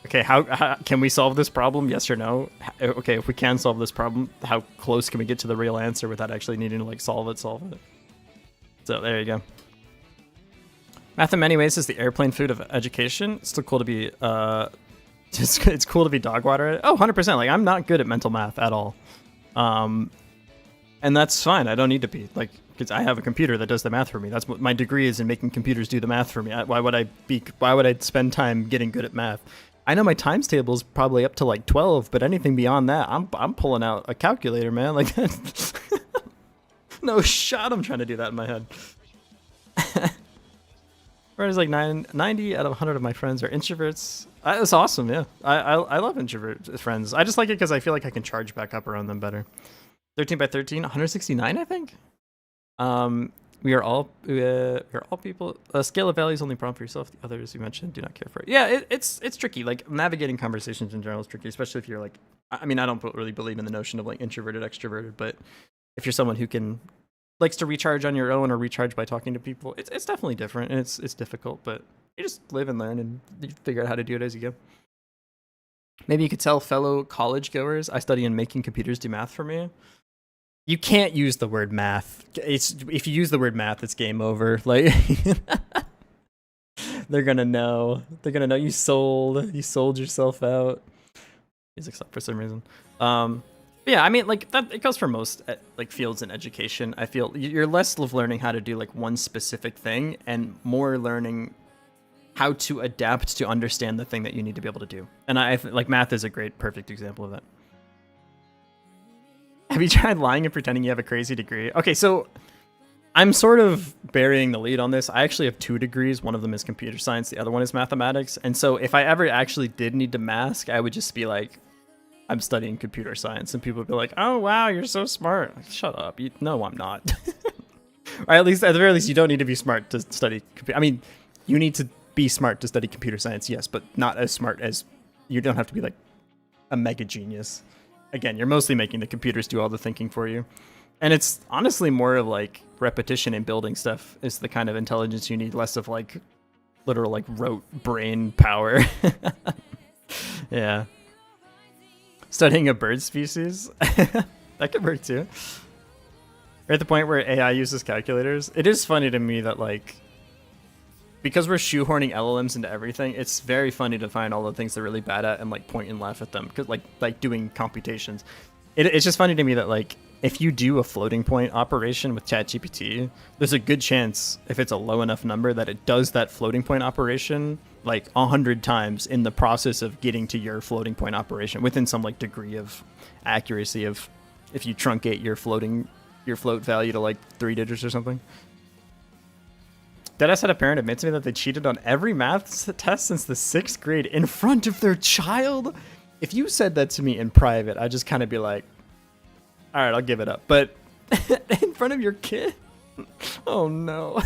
B: okay, how can we solve this problem? Yes or no? Okay, if we can solve this problem, how close can we get to the real answer without actually needing to like solve it? So there you go. Math in many ways is the airplane food of education. It's still cool to be, it's cool to be dog water. Oh, 100%. Like, I'm not good at mental math at all. And that's fine. I don't need to be, like, because I have a computer that does the math for me. That's what my degree is, in making computers do the math for me. Why would I spend time getting good at math? I know my times table is probably up to like 12, but anything beyond that, I'm pulling out a calculator, man. Like, no shot I'm trying to do that in my head. Whereas like 90 out of 100 of my friends are introverts. That's awesome, yeah. I love introvert friends. I just like it because I feel like I can charge back up around them better. 13 by 13, 169, I think. We are all people. A scale of value is only problem for yourself. The others you mentioned do not care for it. Yeah, it's tricky. Like, navigating conversations in general is tricky, especially if you're like, I mean, I don't really believe in the notion of like introverted, extroverted, but if you're someone who likes to recharge on your own or recharge by talking to people, it's definitely different, and it's difficult, but you just live and learn and you figure out how to do it as you go. Maybe you could tell fellow college goers, I study in making computers do math for me. You can't use the word math. If you use the word math, it's game over. Like they're gonna know. They're gonna know you sold yourself out. Music's up for some reason. But yeah, I mean, like that. It goes for most like fields in education. I feel you're less of learning how to do like one specific thing, and more learning how to adapt to understand the thing that you need to be able to do. And I like math is a great, perfect example of that. Have you tried lying and pretending you have a crazy degree? Okay, so I'm sort of burying the lead on this. I actually have 2 degrees. One of them is computer science. The other one is mathematics. And so if I ever actually did need to mask, I would just be like, I'm studying computer science. And people would be like, oh, wow, you're so smart. Like, shut up. No, I'm not. Or at the very least, you don't need to be smart to study. I mean, you need to be smart to study computer science, yes, but not as smart as you don't have to be like a mega genius. Again, you're mostly making the computers do all the thinking for you. And it's honestly more of like repetition and building stuff is the kind of intelligence you need, less of like literal like rote brain power. Yeah. Studying a bird species? That could work too. We're at the point where AI uses calculators. It is funny to me that like, because we're shoehorning LLMs into everything, it's very funny to find all the things they're really bad at and like point and laugh at them. Because like doing computations, it's just funny to me that like if you do a floating point operation with ChatGPT, there's a good chance if it's a low enough number that it does that floating point operation like 100 times in the process of getting to your floating point operation within some like degree of accuracy of if you truncate your float value to like 3 digits or something. Deadass had a parent admit to me that they cheated on every math test since the 6th grade in front of their child. If you said that to me in private, I'd just kind of be like, all right, I'll give it up. But in front of your kid? Oh, no.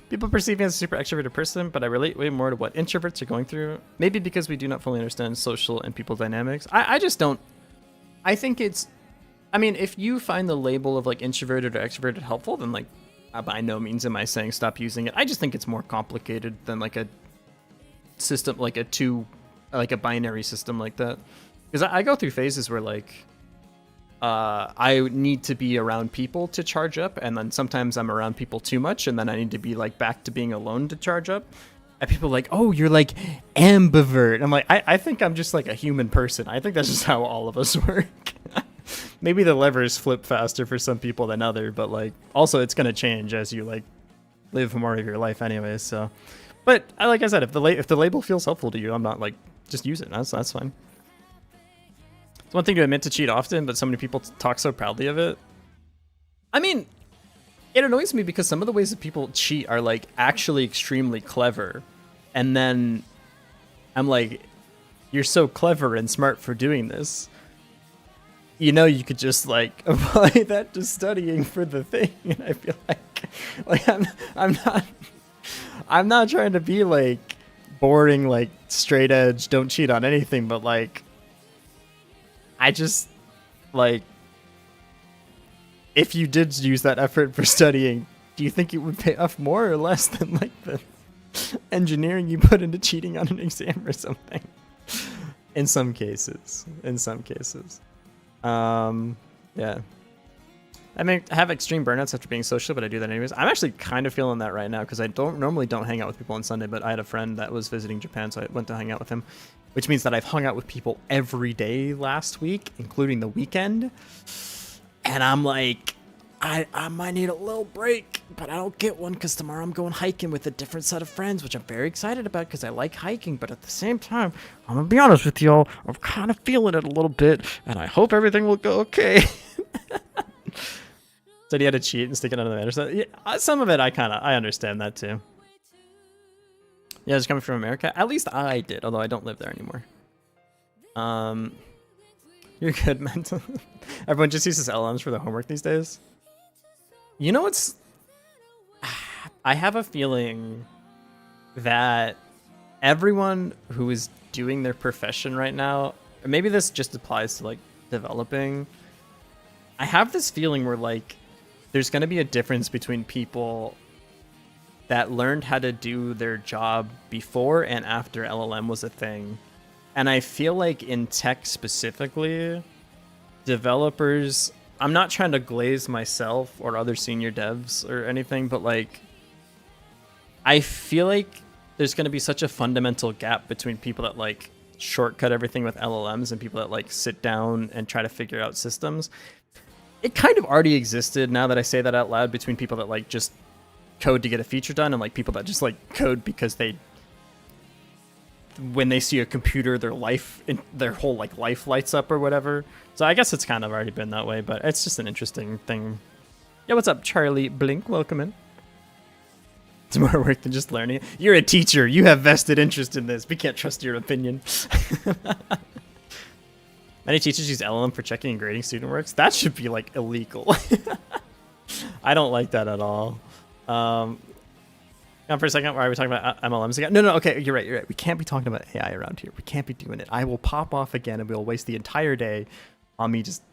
B: People perceive me as a super extroverted person, but I relate way more to what introverts are going through. Maybe because we do not fully understand social and people dynamics. I just don't. I think it's... I mean, if you find the label of like introverted or extroverted helpful, then like, by no means am I saying stop using it. I just think it's more complicated than like a system, like a binary system like that. Because I go through phases where like I need to be around people to charge up, and then sometimes I'm around people too much, and then I need to be like back to being alone to charge up. And people are like, oh, you're like ambivert. I'm like, I think I'm just like a human person. I think that's just how all of us work. Maybe the levers flip faster for some people than other, but like also it's gonna change as you like live more of your life anyway. So, but like I said, if the label feels helpful to you, I'm not like just use it. That's fine. It's one thing to admit to cheat often, but so many people talk so proudly of it. I mean, it annoys me because some of the ways that people cheat are like actually extremely clever, and then I'm like, you're so clever and smart for doing this. You know, you could just like apply that to studying for the thing, and I feel like I'm not trying to be like boring, like straight edge, don't cheat on anything, but like I just like if you did use that effort for studying, do you think it would pay off more or less than like the engineering you put into cheating on an exam or something? In some cases. Yeah. I mean, I have extreme burnouts after being social, but I do that anyways. I'm actually kind of feeling that right now because I normally don't hang out with people on Sunday, but I had a friend that was visiting Japan, so I went to hang out with him, which means that I've hung out with people every day last week, including the weekend. And I'm like, I might need a little break, but I don't get one because tomorrow I'm going hiking with a different set of friends, which I'm very excited about because I like hiking. But at the same time, I'm going to be honest with y'all, I'm kind of feeling it a little bit, and I hope everything will go okay. So he had to cheat and stick it under the matter. Yeah, some of it I understand that too. Yeah, just coming from America. At least I did, although I don't live there anymore. You're good, mental. Everyone just uses LMs for the homework these days. You know what's... I have a feeling that everyone who is doing their profession right now, or maybe this just applies to like developing, I have this feeling where like there's going to be a difference between people that learned how to do their job before and after LLM was a thing. And I feel like in tech specifically, developers, I'm not trying to glaze myself or other senior devs or anything, but like, I feel like there's going to be such a fundamental gap between people that like shortcut everything with LLMs and people that like sit down and try to figure out systems. It kind of already existed, now that I say that out loud, between people that like just code to get a feature done and like people that just like code because they, when they see a computer, their whole like life lights up or whatever. So I guess it's kind of already been that way, but it's just an interesting thing. Yeah, what's up, Charlie Blink? Welcome in. It's more work than just learning it. You're a teacher. You have vested interest in this. We can't trust your opinion. Many teachers use LLM for checking and grading student works. That should be like illegal. I don't like that at all. Now for a second, why are we talking about MLMs again? No, okay, you're right. We can't be talking about AI around here. We can't be doing it. I will pop off again and we'll waste the entire day on me just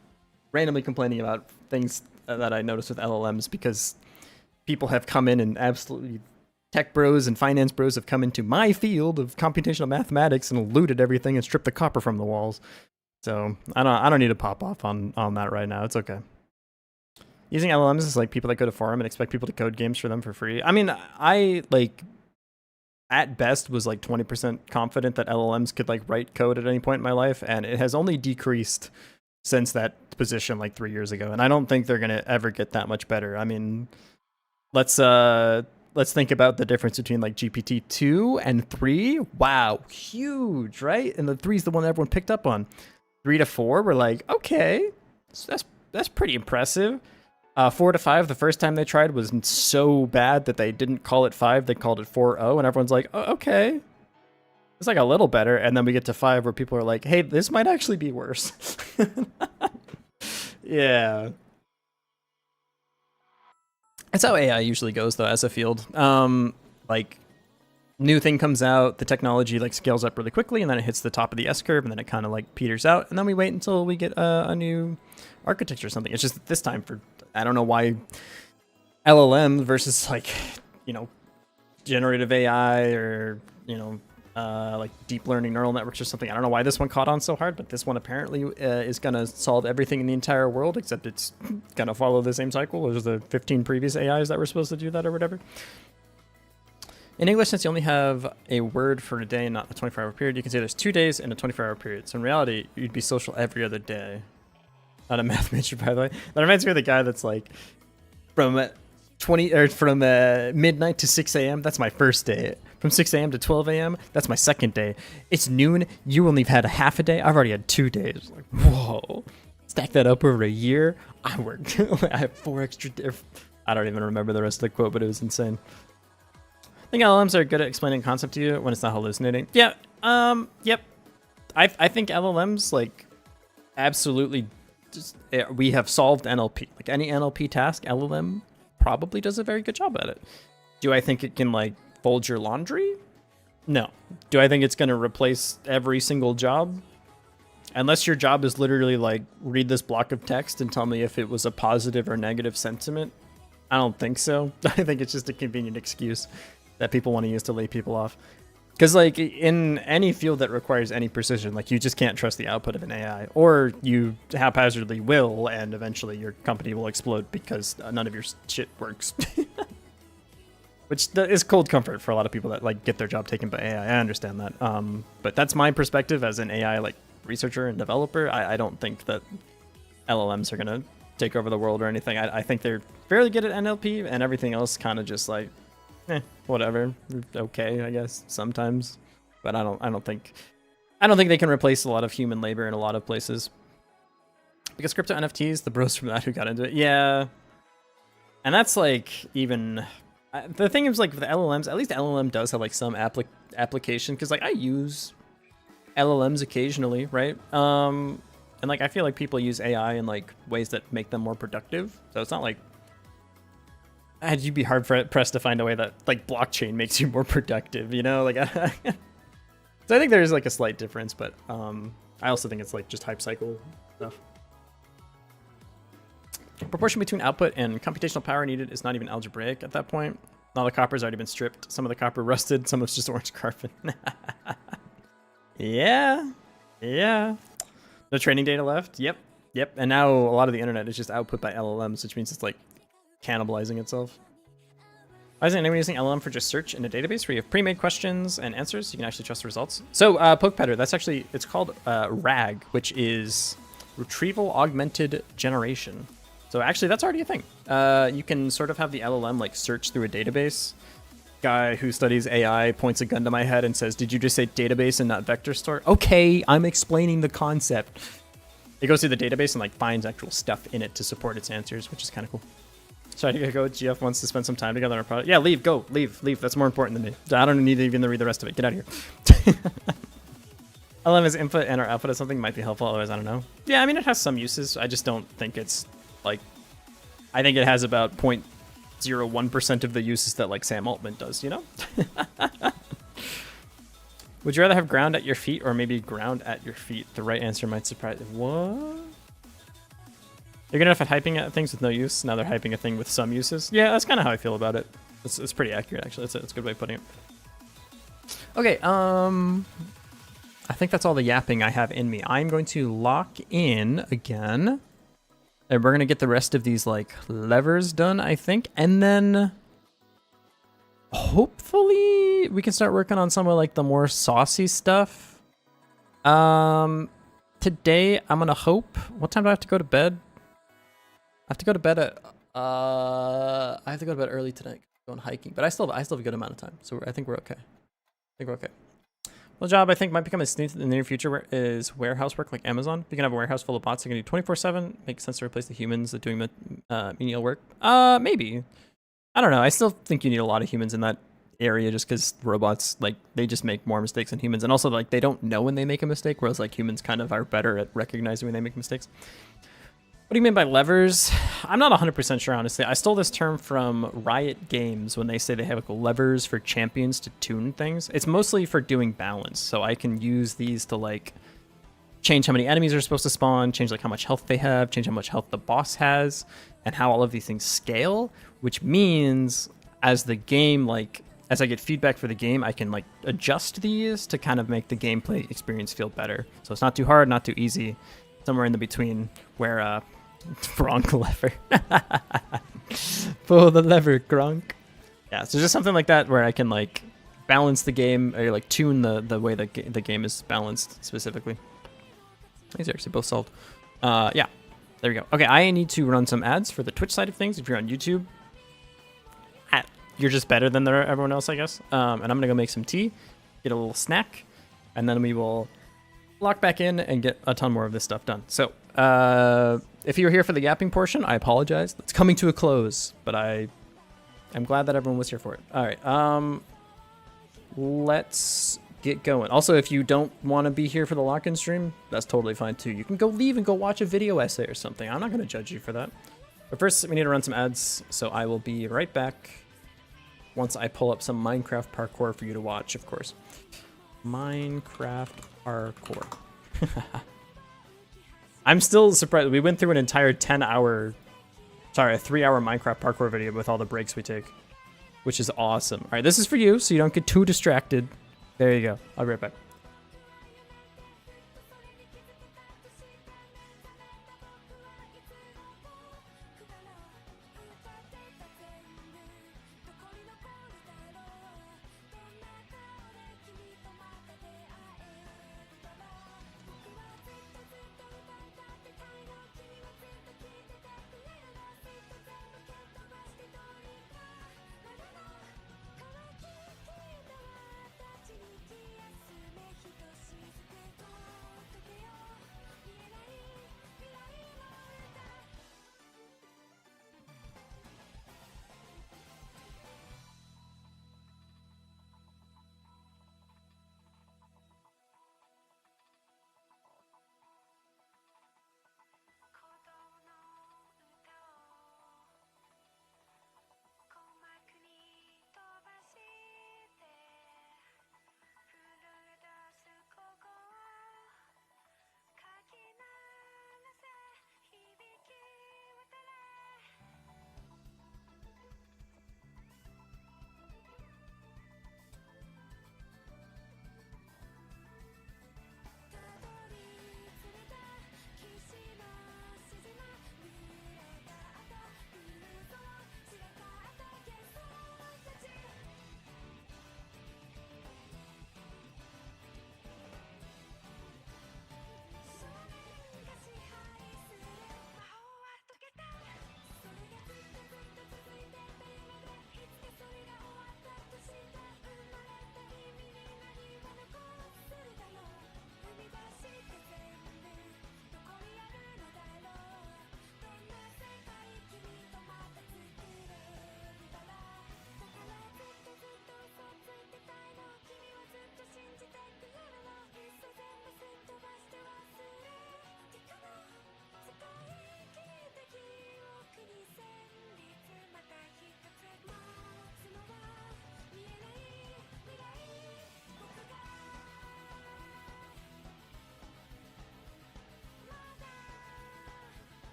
B: randomly complaining about things that I noticed with LLMs, because people have come in and absolutely, tech bros and finance bros have come into my field of computational mathematics and looted everything and stripped the copper from the walls. So I don't need to pop off on that right now. It's okay. Using LLMs is like people that go to forum and expect people to code games for them for free. I mean, I like at best was like 20% confident that LLMs could like write code at any point in my life, and it has only decreased since that position like 3 years ago. And I don't think they're gonna ever get that much better. I mean, let's think about the difference between like GPT 2 and 3. Wow, huge, right? And the 3 is the one that everyone picked up on. 3 to 4, we're like, okay, so that's pretty impressive. 4 to 5, the first time they tried was so bad that they didn't call it 5, they called it 4.0, and everyone's like, oh, okay. It's like a little better, and then we get to 5 where people are like, hey, this might actually be worse. Yeah. That's how AI usually goes, though, as a field. Like, new thing comes out, the technology like scales up really quickly, and then it hits the top of the S-curve, and then it kind of like peters out, and then we wait until we get a new architecture or something. It's just this time for, I don't know why LLM versus like, you know, generative AI or, you know, like deep learning neural networks or something. I don't know why this one caught on so hard, but this one apparently is going to solve everything in the entire world, except it's going to follow the same cycle as the 15 previous AIs that were supposed to do that or whatever. In English, since you only have a word for a day and not a 24-hour period, you can say there's 2 days and a 24-hour period. So in reality, you'd be social every other day. Not a math major, by the way. That reminds me of the guy that's like, from midnight to 6 a.m., that's my first day. From 6 a.m. to 12 a.m., that's my second day. It's noon, you only have had a half a day. I've already had 2 days. Like, whoa. Stack that up over a year. I worked. I have 4 extra days. I don't even remember the rest of the quote, but it was insane. I think LLMs are good at explaining concept to you when it's not hallucinating. Yeah, yep. I think LLMs, like, absolutely, just, we have solved NLP. Like, any NLP task, LLM probably does a very good job at it. Do I think it can, like, fold your laundry? No. Do I think it's going to replace every single job? Unless your job is literally, like, read this block of text and tell me if it was a positive or negative sentiment, I don't think so. I think it's just a convenient excuse that people want to use to lay people off. Because, like, in any field that requires any precision, like, you just can't trust the output of an AI. Or you haphazardly will, and eventually your company will explode because none of your shit works. Which is cold comfort for a lot of people that, like, get their job taken by AI. I understand that. But that's my perspective as an AI, like, researcher and developer. I don't think that LLMs are going to take over the world or anything. I think they're fairly good at NLP, and everything else kind of just, like, whatever. Okay, I guess sometimes, but I don't think they can replace a lot of human labor in a lot of places. Because crypto NFTs, the bros from that who got into it, yeah. And that's like even the thing is, like, with the LLMs, at least LLM does have like some application, because like I use LLMs occasionally, right? And like I feel like people use AI in like ways that make them more productive. So it's not like you'd be hard pressed to find a way that like blockchain makes you more productive, you know? Like, so I think there's like a slight difference, but I also think it's like just hype cycle stuff. Proportion between output and computational power needed is not even algebraic at that point. All the copper's already been stripped. Some of the copper rusted. Some of it's just orange carbon. Yeah. No training data left. Yep. Yep, and now a lot of the internet is just output by LLMs, which means it's like cannibalizing itself. Why isn't anyone using LLM for just search in a database where you have pre-made questions and answers? You can actually trust the results. So PokePetter, that's actually, it's called RAG, which is Retrieval Augmented Generation. So actually that's already a thing. You can sort of have the LLM like search through a database. Guy who studies AI points a gun to my head and says, "Did you just say database and not vector store?" Okay, I'm explaining the concept. It goes through the database and like finds actual stuff in it to support its answers, which is kind of cool. So I gotta go. GF wants to spend some time together on a product. Yeah, leave, go, leave. That's more important than me. I don't need to even read the rest of it. Get out of here. LM is input and our output of something might be helpful. Otherwise, I don't know. Yeah, I mean, it has some uses. I just don't think it's like, I think it has about 0.01% of the uses that like Sam Altman does, you know? Would you rather have ground at your feet or maybe ground at your feet? The right answer might surprise. What? You're good enough at hyping at things with no use. Now they're hyping a thing with some uses. Yeah, that's kind of how I feel about it. It's pretty accurate, actually. It's a good way of putting it. Okay, I think that's all the yapping I have in me. I'm going to lock in again. And we're going to get the rest of these, like, levers done, I think. And then hopefully we can start working on some of, like, the more saucy stuff. Today, I'm going to hope... What time do I have to go to bed? I have to go to bed at... I have to go to bed early tonight. Going hiking. But I still have a good amount of time. So I think we're okay. Well, job I think might become a sneak in the near future is warehouse work like Amazon. You can have a warehouse full of bots that can do 24/7. Makes sense to replace the humans that doing the menial work. Maybe. I don't know. I still think you need a lot of humans in that area just because robots, like, they just make more mistakes than humans. And also, like, they don't know when they make a mistake, whereas, like, humans kind of are better at recognizing when they make mistakes. What do you mean by levers? I'm not 100% sure, honestly. I stole this term from Riot Games when they say they have like levers for champions to tune things. It's mostly for doing balance, so I can use these to like change how many enemies are supposed to spawn, change like how much health they have, change how much health the boss has, and how all of these things scale, which means as the game, like, as I get feedback for the game, I can like adjust these to kind of make the gameplay experience feel better. So it's not too hard, not too easy, somewhere in the between where Gronk lever. Pull the lever, Gronk. Yeah, so just something like that where I can like balance the game or like tune the way that the game is balanced specifically. These are actually both solved. Yeah, there we go. Okay, I need to run some ads for the Twitch side of things. If you're on YouTube, you're just better than everyone else, I guess. And I'm gonna go make some tea, get a little snack, and then we will lock back in and get a ton more of this stuff done. So, if you were here for the yapping portion, I apologize. It's coming to a close, but I'm glad that everyone was here for it. All right, let's get going. Also, if you don't want to be here for the lock-in stream, that's totally fine too. You can go leave and go watch a video essay or something. I'm not going to judge you for that. But first, we need to run some ads, so I will be right back once I pull up some Minecraft parkour for you to watch, of course. Minecraft parkour. I'm still surprised. We went through an entire a 3-hour Minecraft parkour video with all the breaks we take, which is awesome. All right, this is for you, so you don't get too distracted. There you go. I'll be right back.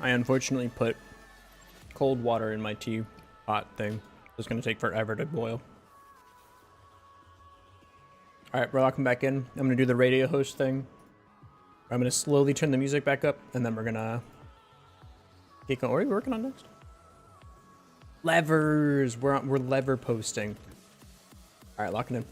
B: I unfortunately put cold water in my tea pot thing. It's gonna take forever to boil. Alright, we're locking back in. I'm gonna do the radio host thing. I'm gonna slowly turn the music back up, and then we're gonna get going. What are we working on next? Levers! We're lever posting. Alright, locking in.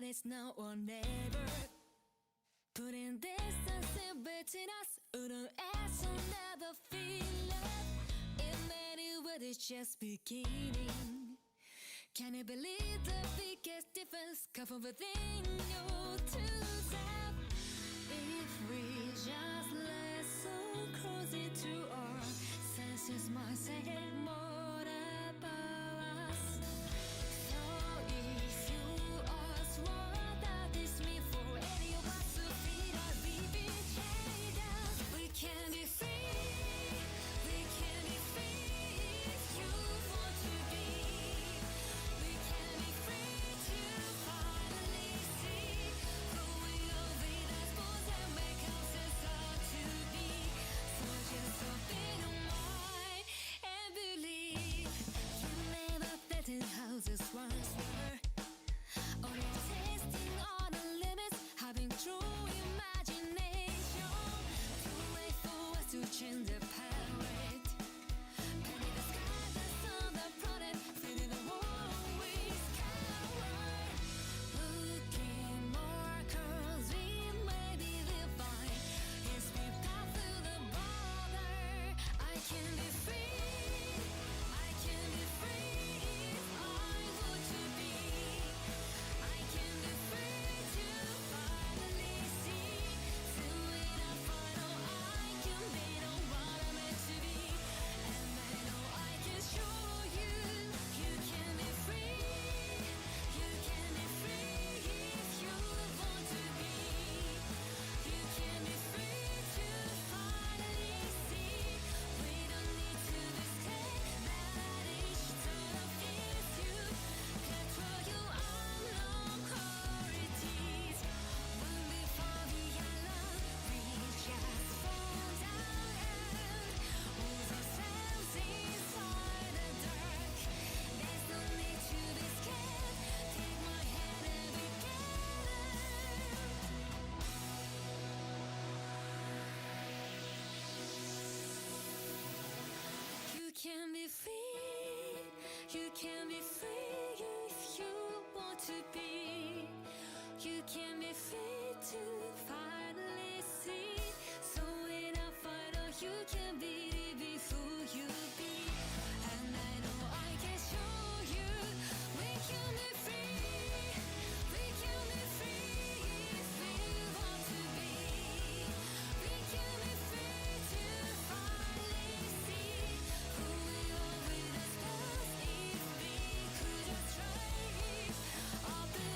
A: It's now or never. Putting distance in between us wouldn't actually never feel it. In many words, it's just beginning. Can you believe the biggest difference come from within your two self? If we just let so close it to our senses might say more about us. So if you ask what that is me for any of us to feel our living changes, we can be free, we can be free if you want to be. We can be free to finally see who we You can be free if you want to be. You can be free to finally see. So in a final, you can be who you be. And I know I can show you. We can be free. We can be free if we want to be. We can be free to finally see who we are with us past if we could just try. Open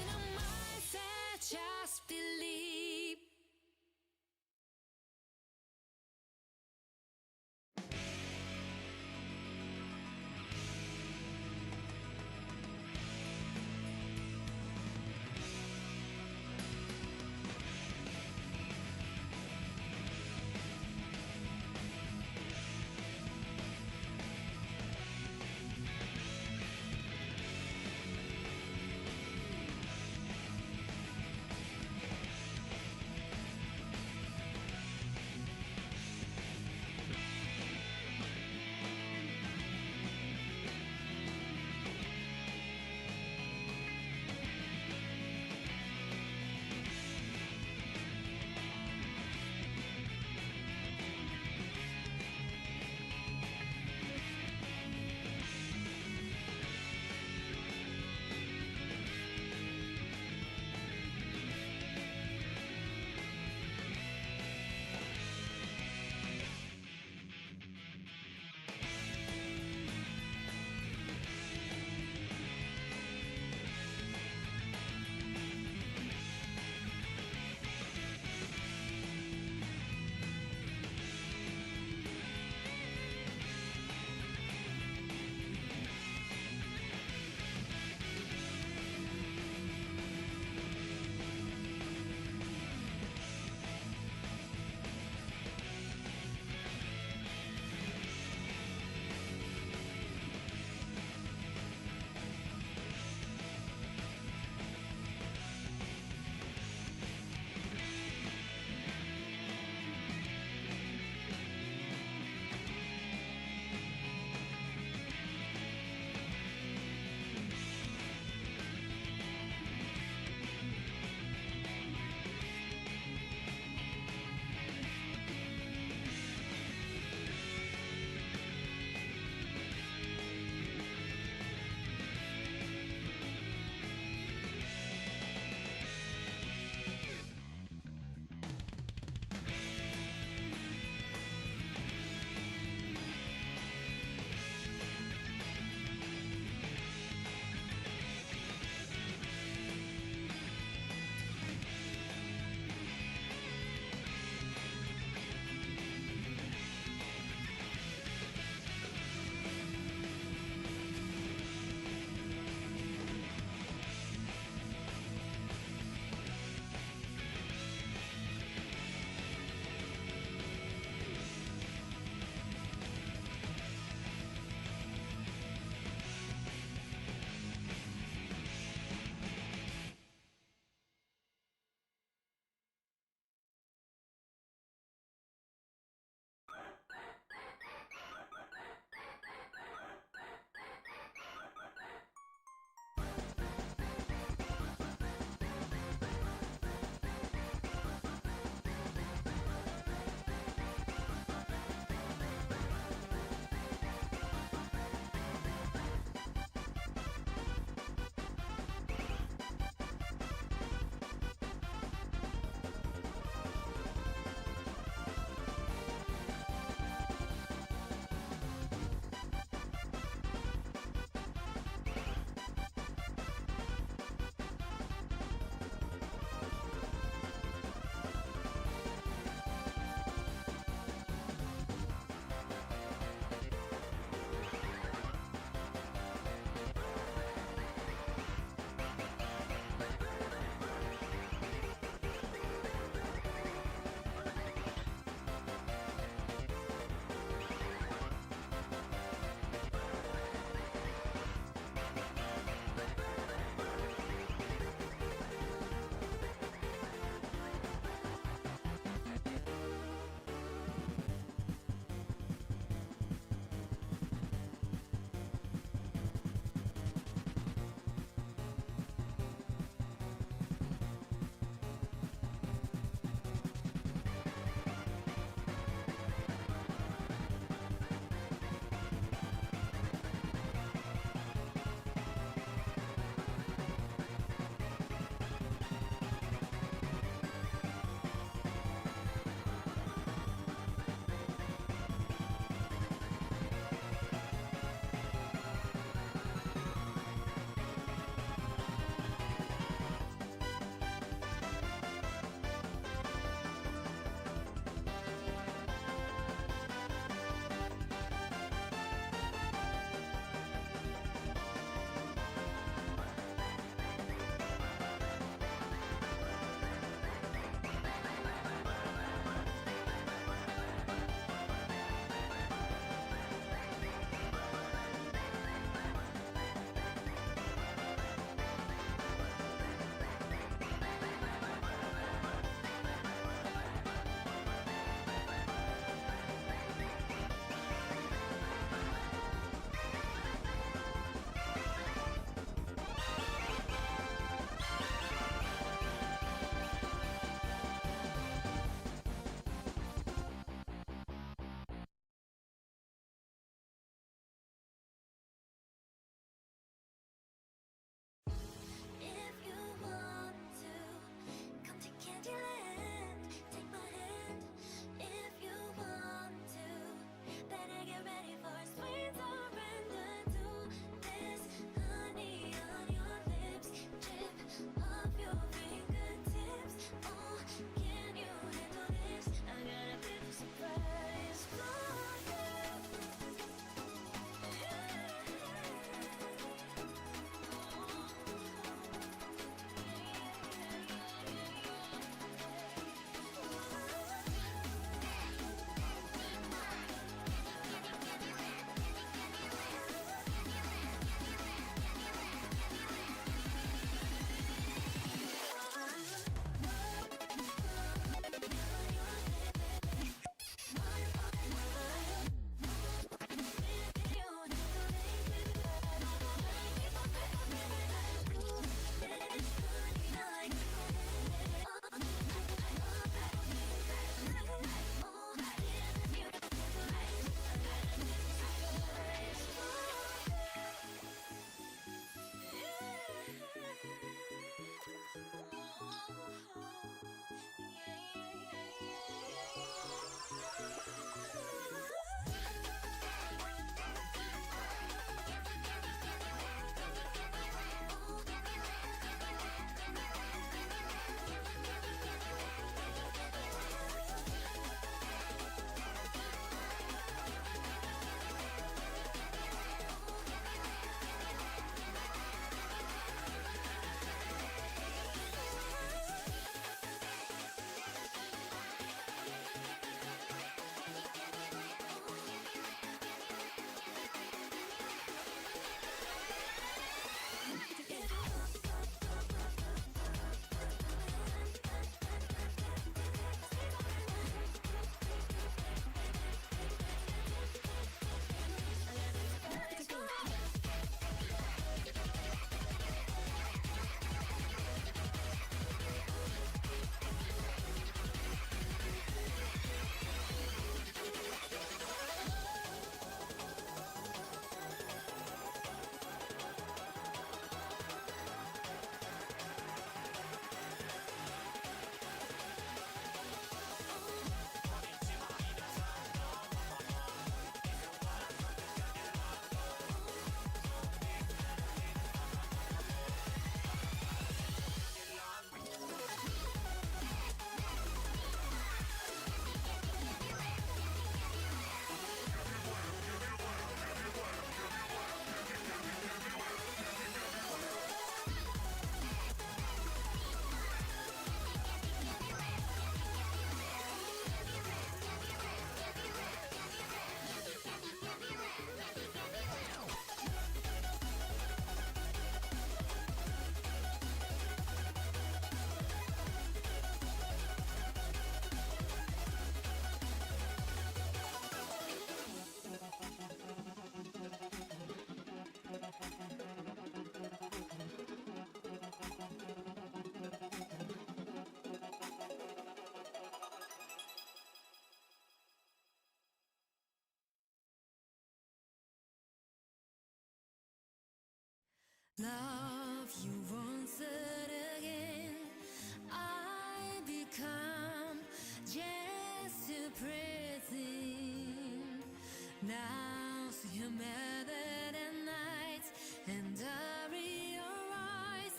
A: Now see you better than nights, and I realize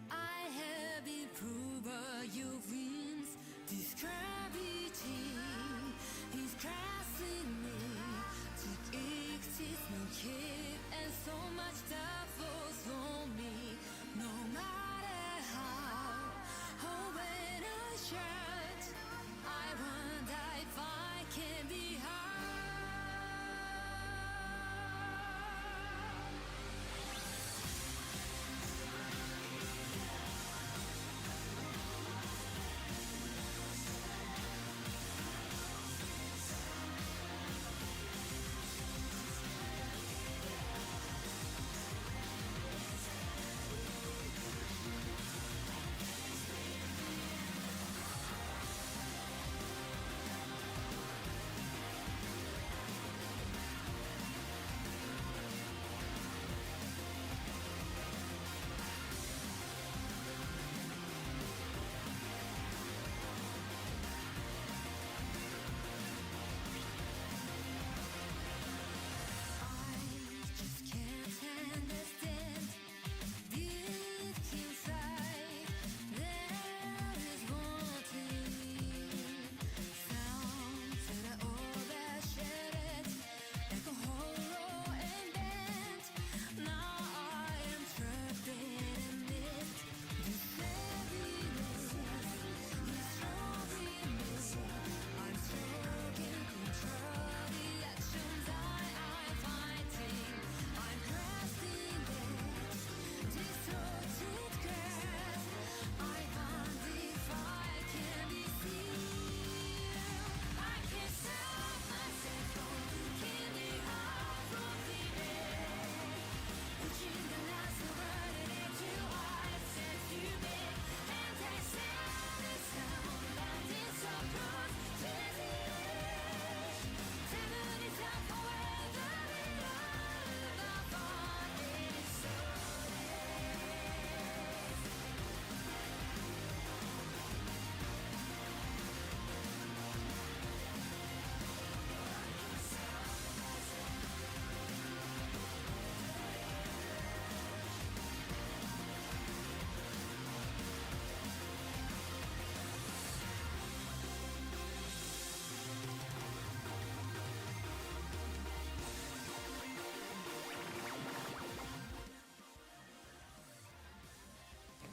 A: I have improved your wings. This gravity is crashing me. To exist, no care, and so much that falls on me. No matter how or when I shout, I wonder if I can be high.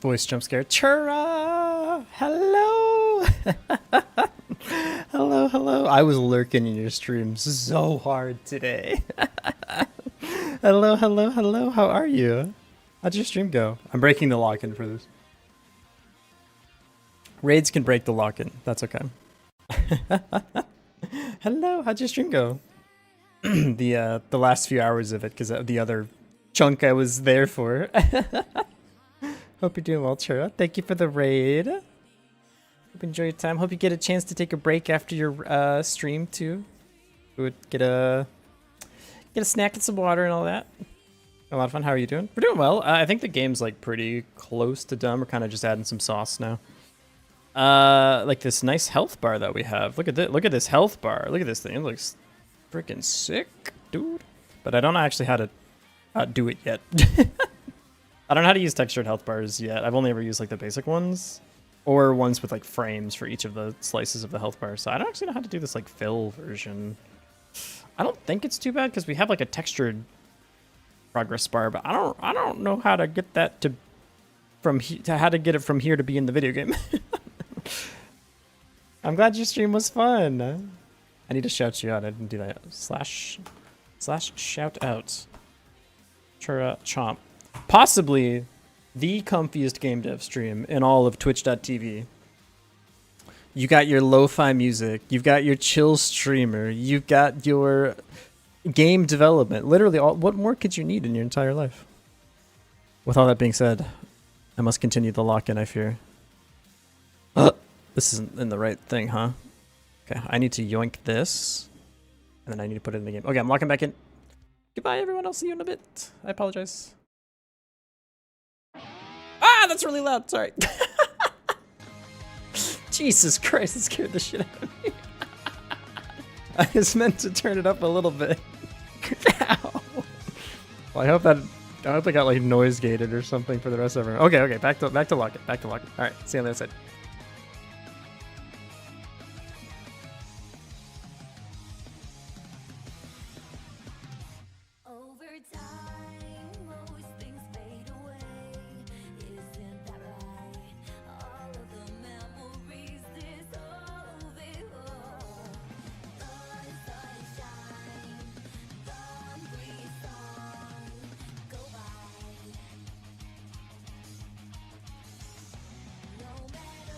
B: Voice jump scare. Chura! Hello! Hello, hello. I was lurking in your streams so hard today. Hello, hello, hello. How are you? How'd your stream go? I'm breaking the lock-in for this. Raids can break the lock-in. That's okay. Hello, how'd your stream go? The last few hours of it, because the other chunk I was there for. Hope you're doing well, Chura. Thank you for the raid. Hope you enjoy your time. Hope you get a chance to take a break after your stream too. Would get a snack and some water and all that. A lot of fun. How are you doing? We're doing well. I think the game's like pretty close to done. We're kind of just adding some sauce now. Like this nice health bar that we have. Look at this. Look at this health bar. Look at this thing. It looks freaking sick, dude. But I don't know actually how to do it yet. I don't know how to use textured health bars yet. I've only ever used like the basic ones, or ones with like frames for each of the slices of the health bar. So I don't actually know how to do this like fill version. I don't think it's too bad because we have like a textured progress bar, but I don't know how to get that to how to get it from here to be in the video game. I'm glad your stream was fun. I need to shout you out. I didn't do that. Slash shout out. Chura Chomp. Possibly the comfiest game dev stream in all of twitch.tv. You got your lo-fi music, you've got your chill streamer, you've got your game development. Literally, what more could you need in your entire life? With all that being said, I must continue the lock-in, I fear. This isn't in the right thing, huh? Okay, I need to yoink this, and then I need to put it in the game. Okay, I'm locking back in. Goodbye, everyone. I'll see you in a bit. I apologize. Ah, that's really loud. Sorry. Jesus Christ, it scared the shit out of me. I was meant to turn it up a little bit. Well, I hope I got like noise gated or something for the rest of everyone. Okay, okay, back to lock it, back to lock it. All right, see you on the other side.
A: Over time, most things fade away. Isn't that right? All of the memories dissolve. The sunshine, the breeze song go by. No matter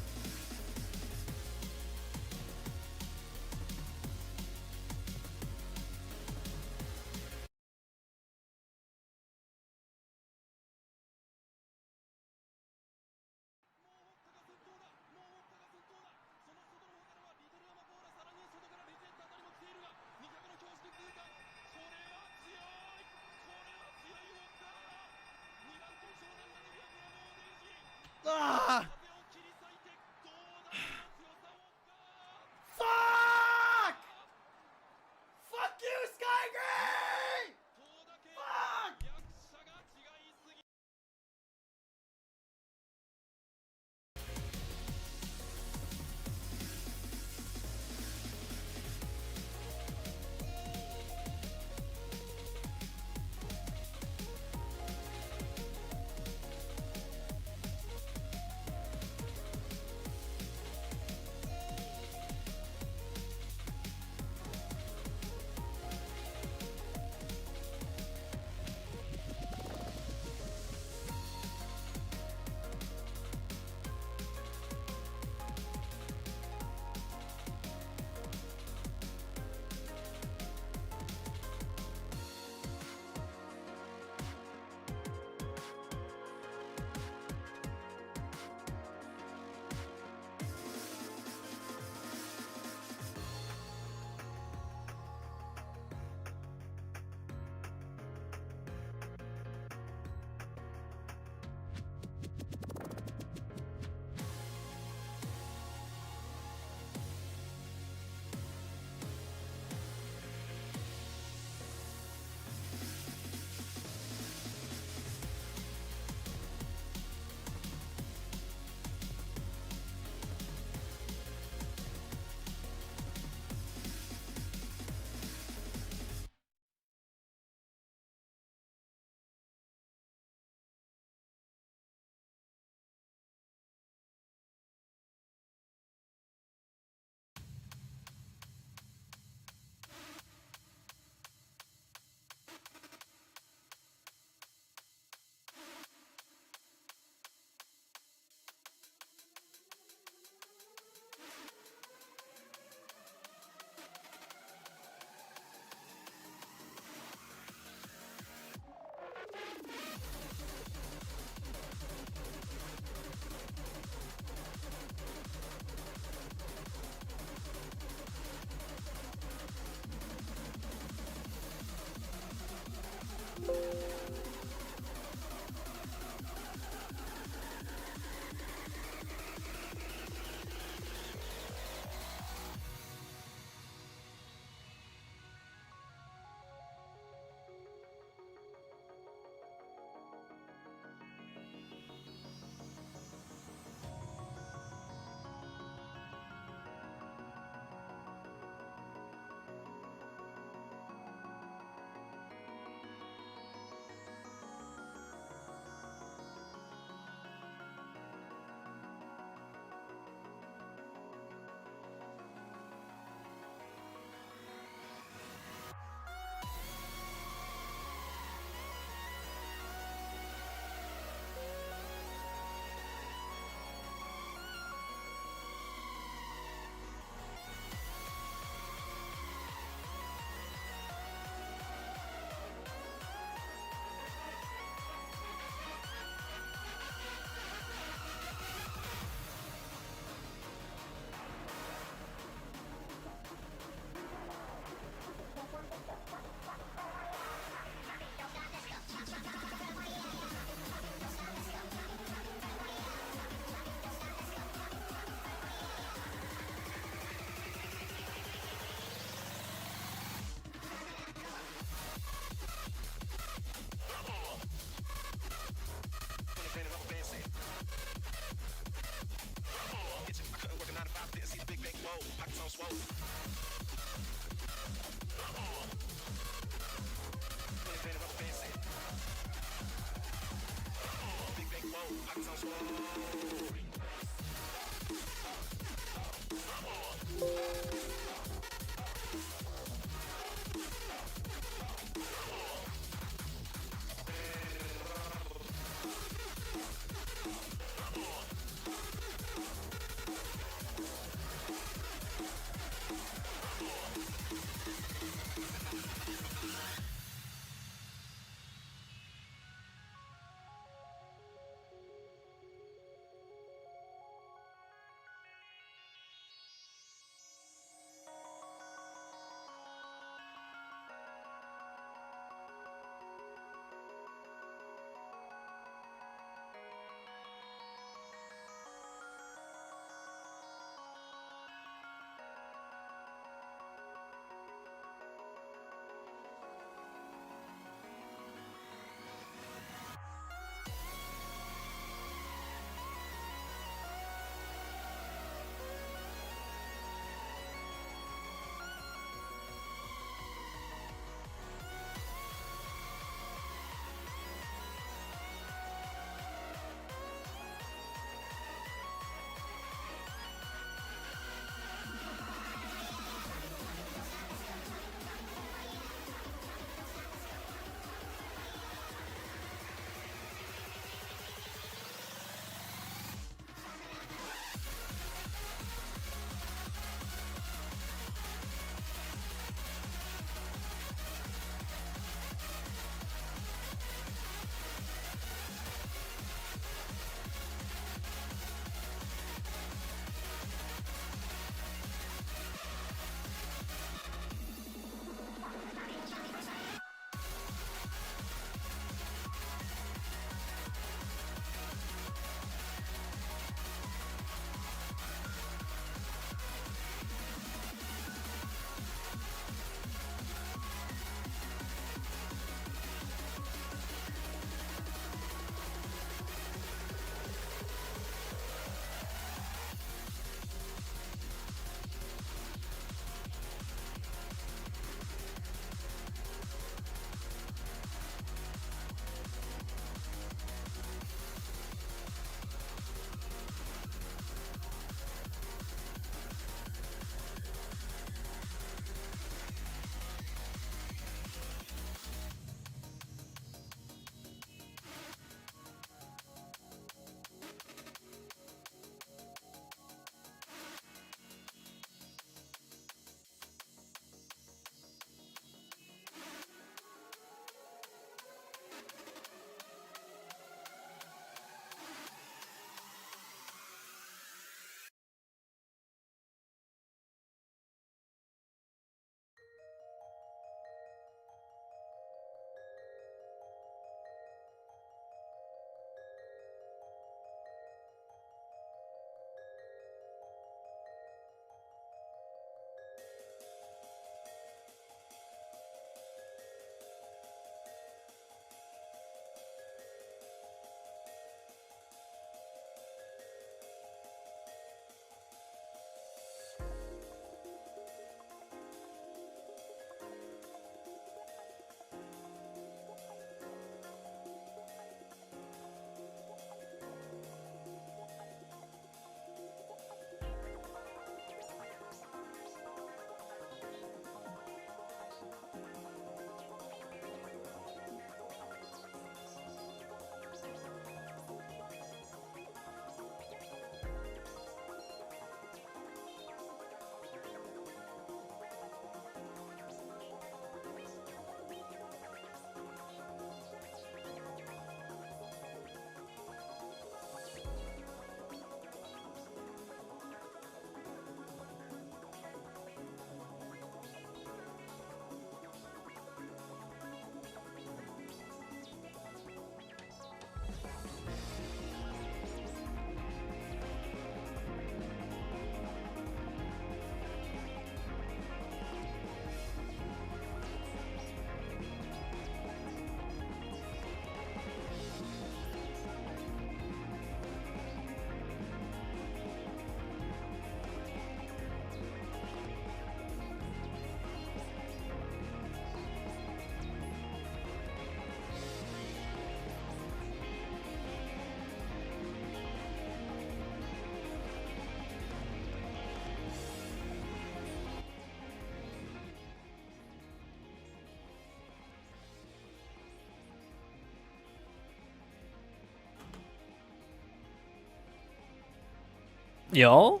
B: Y'all,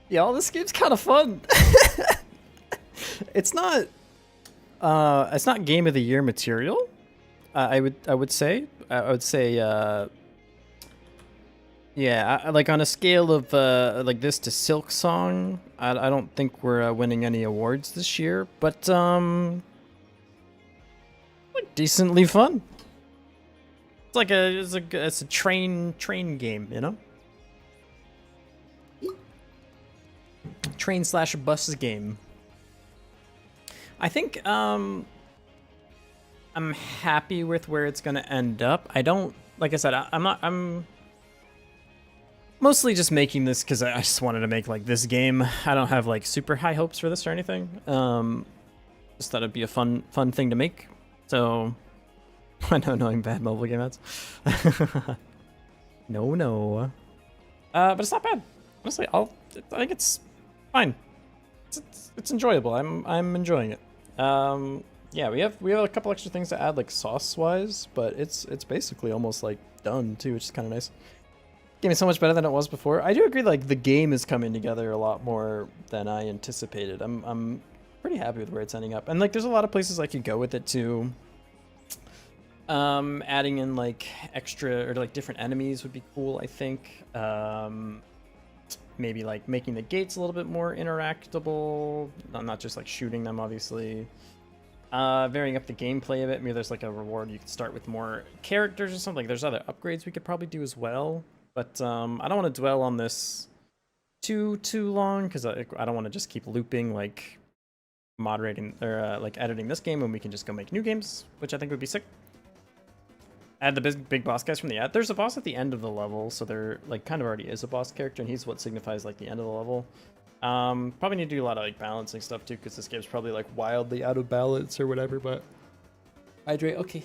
B: this game's kind of fun. It's not game of the year material. I would say, yeah, like on a scale of like this to Silk Song, I don't think we're winning any awards this year, but like decently fun. It's like it's a train game, you know? Train/bus game. I think I'm happy with where it's gonna end up. I don't, like I said, I'm mostly just making this because I just wanted to make like this game. I don't have like super high hopes for this or anything. Just thought it'd be a fun thing to make. So I know knowing bad mobile game ads. No. But it's not bad. Honestly, I think it's fine. It's enjoyable. I'm enjoying it. Yeah, we have a couple extra things to add, like sauce wise, but it's basically almost like done too, which is kind of nice. Game is so much better than it was before. I do agree, like the game is coming together a lot more than I anticipated. I'm pretty happy with where it's ending up, and like there's a lot of places I could go with it too. Adding in like extra or like different enemies would be cool, I think. Maybe like making the gates a little bit more interactable, not just like shooting them, obviously. Varying up the gameplay a bit. Maybe there's like a reward you could start with more characters or something. There's other upgrades we could probably do as well, but I don't want to dwell on this too long because I don't want to just keep looping like moderating or like editing this game when we can just go make new games, which I think would be sick. Add the big boss guys from the ad. There's a boss at the end of the level, so there like kind of already is a boss character, and he's what signifies like the end of the level. Probably need to do a lot of like balancing stuff too, because this game's probably like wildly out of balance or whatever. But hydrate, okay.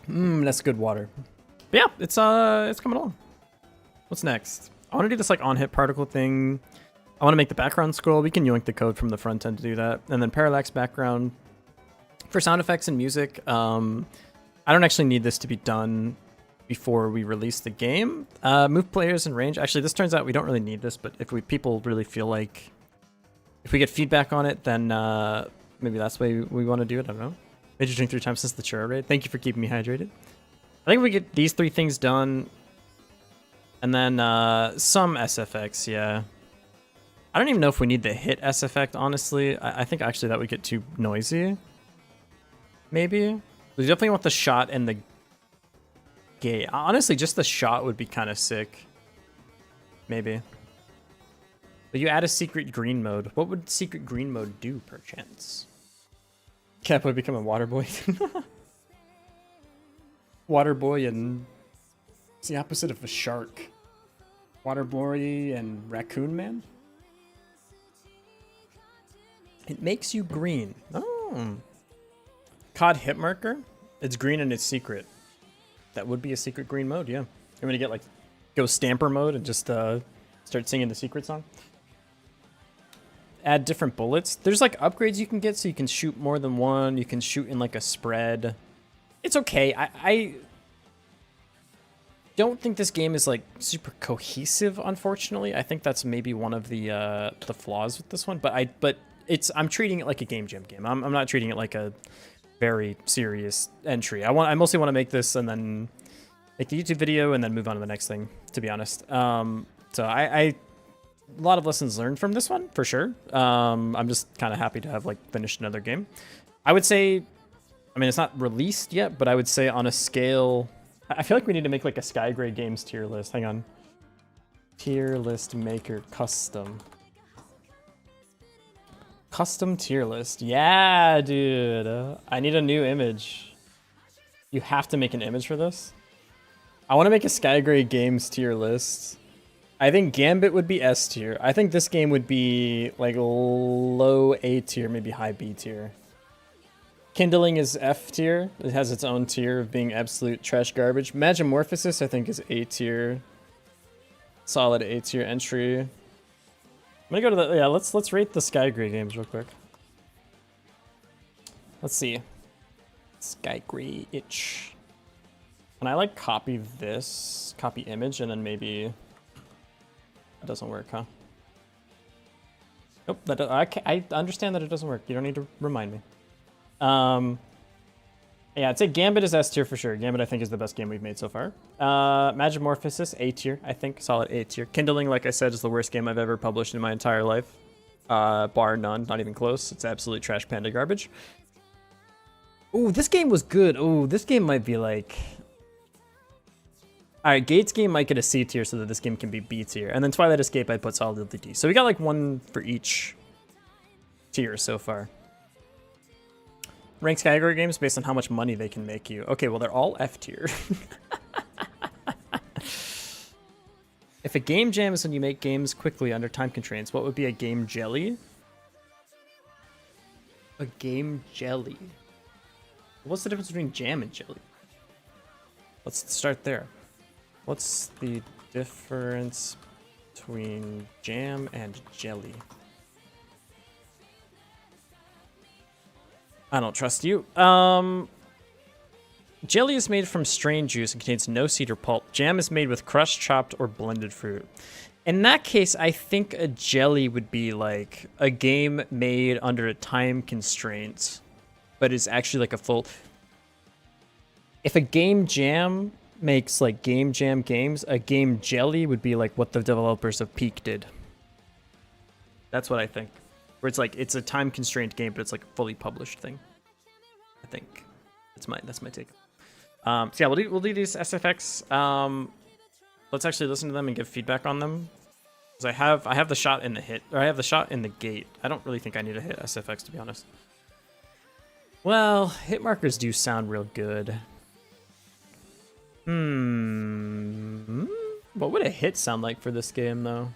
B: That's good water. But yeah, it's coming along. What's next? I want to do this like on-hit particle thing. I want to make the background scroll. We can yoink the code from the front end to do that, and then parallax background. For sound effects and music, I don't actually need this to be done before we release the game. Move players in range. Actually, this turns out we don't really need this, but if people really feel like, if we get feedback on it, then maybe that's the way we want to do it. I don't know. Made you drink 3 times since the churro raid. Thank you for keeping me hydrated. I think we get these 3 things done, and then some SFX, yeah. I don't even know if we need the hit S effect, honestly. I think actually that would get too noisy. Maybe. We definitely want the shot and the gate. Honestly, just the shot would be kind of sick. Maybe. But you add a secret green mode. What would secret green mode do, perchance? Cap would become a water boy. Water boy and... It's the opposite of a shark. Water boy and raccoon man? It makes you green. Oh. COD hit marker? It's green and it's secret. That would be a secret green mode, yeah. You're gonna get like, go stamper mode and just start singing the secret song. Add different bullets. There's like upgrades you can get so you can shoot more than one. You can shoot in like a spread. It's okay. I don't think this game is like super cohesive, unfortunately. I think that's maybe one of the flaws with this one. But I'm treating it like a game jam game. I'm not treating it like a very serious entry. I mostly want to make this and then make the YouTube video and then move on to the next thing, to be honest. So I a lot of lessons learned from this one, for sure. I'm just kind of happy to have like finished another game. I would say, I mean, it's not released yet, but I would say on a scale, I feel like we need to make like a Sky Gray Games tier list. Hang on. Tier list maker custom. Custom tier list. Yeah, dude. I need a new image. You have to make an image for this. I want to make a Sky Gray Games tier list. I think Gambit would be S tier. I think this game would be like low A tier, maybe high B tier. Kindling is F tier. It has its own tier of being absolute trash garbage. Magimorphosis, I think, is A tier. Solid A tier entry. I'm gonna go to the, yeah, let's rate the Sky Gray games real quick. Let's see. Sky Gray itch. Can I like copy this, copy image, and then maybe it doesn't work, huh? Nope, I understand that it doesn't work. You don't need to remind me. Yeah, I'd say Gambit is S tier for sure. Gambit, I think, is the best game we've made so far. Magimorphosis, A tier, I think. Solid A tier. Kindling, like I said, is the worst game I've ever published in my entire life. Bar none, not even close. It's absolute trash panda garbage. Ooh, this game was good. Ooh, this game might be like... Alright, Gates game might get a C tier so that this game can be B tier. And then Twilight Escape, I'd put solidly D. So we got like one for each tier so far. Ranks category games based on how much money they can make you. Okay, well, they're all F tier. If a game jam is when you make games quickly under time constraints, what would be a game jelly? A game jelly. What's the difference between jam and jelly? Let's start there. What's the difference between jam and jelly? I don't trust you. Jelly is made from strain juice and contains no seed or pulp. Jam is made with crushed, chopped, or blended fruit. In that case, I think a jelly would be like a game made under a time constraint, but is actually like a full... If a game jam makes like game jam games, a game jelly would be like what the developers of Peak did. That's what I think. Where it's like, it's a time constrained game, but it's like a fully published thing. I think that's my take. So yeah, we'll do these SFX. Let's actually listen to them and give feedback on them. Because I have the shot in the hit, or I have the shot in the gate. I don't really think I need to hit SFX, to be honest. Well, hit markers do sound real good. What would a hit sound like for this game, though?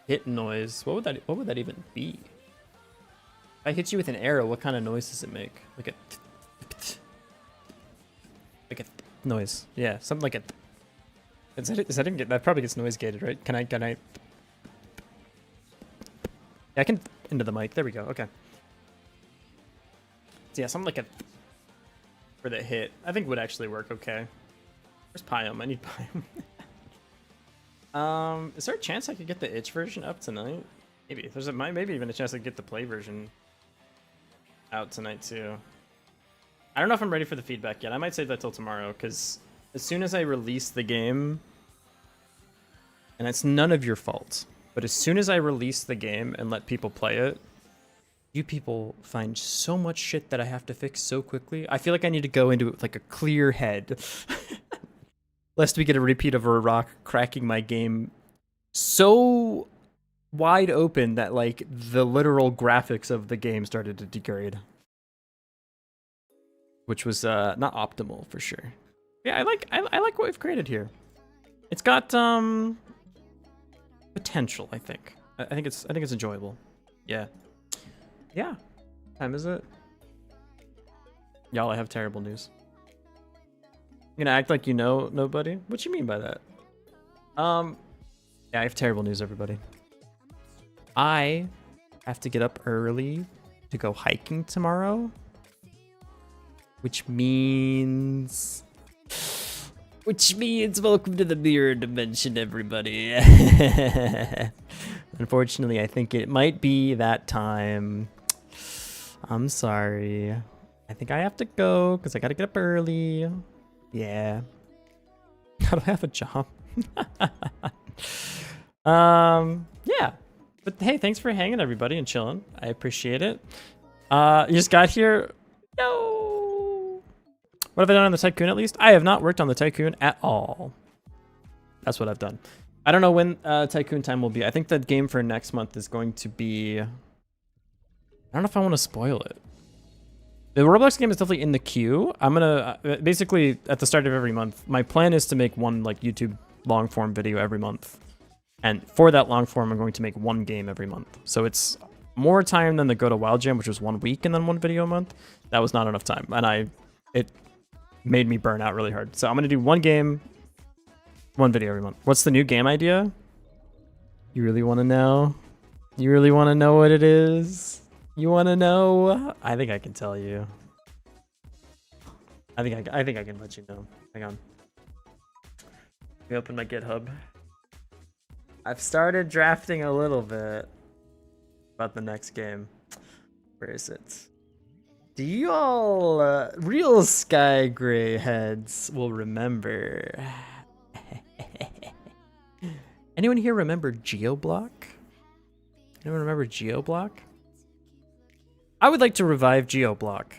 B: Hit noise. What would that even be? If I hit you with an arrow, what kind of noise does it make? Like a noise. Yeah, something like a... That probably gets noise gated, right? Can I... Yeah, I can into the mic. There we go. Okay. So yeah, something like a... For the hit. I think would actually work okay. Where's Pyom? I need Pyom. Is there a chance I could get the itch version up tonight? Maybe. Maybe even a chance I could get the play version out tonight too. I don't know if I'm ready for the feedback yet. I might save that till tomorrow, because as soon as I release the game, and it's none of your fault, but as soon as I release the game and let people play it, you people find so much shit that I have to fix so quickly. I feel like I need to go into it with like a clear head. Lest we get a repeat of a rock cracking my game so wide open that like the literal graphics of the game started to degrade. Which was not optimal for sure. Yeah, I like what we've created here. It's got potential, I think. I think it's enjoyable. Yeah. Yeah. Time is it? Y'all, I have terrible news. You're gonna act like you know nobody? What you mean by that? Yeah, I have terrible news, everybody. I have to get up early to go hiking tomorrow. Which means welcome to the mirror dimension, everybody. Unfortunately, I think it might be that time. I'm sorry. I think I have to go because I gotta get up early. Yeah. I don't have a job. Yeah. But hey, thanks for hanging, everybody, and chilling. I appreciate it. You just got here. No. What have I done on the Tycoon at least? I have not worked on the Tycoon at all. That's what I've done. I don't know when Tycoon time will be. I think the game for next month is going to be... I don't know if I want to spoil it. The Roblox game is definitely in the queue. I'm going to... basically, at the start of every month, my plan is to make one like YouTube long form video every month. And for that long form, I'm going to make one game every month. So it's more time than the Godot Wild Jam, which was 1 week and then one video a month. That was not enough time. And it made me burn out really hard. So I'm going to do one game, one video every month. What's the new game idea? You really want to know? You really want to know what it is? You want to know? I think I can tell you. I think I can let you know. Hang on. Let me open my GitHub. I've started drafting a little bit about the next game. Where is it? Do you all real Sky Gray heads will remember? Anyone here remember GeoBlock? Anyone remember GeoBlock? I would like to revive GeoBlock,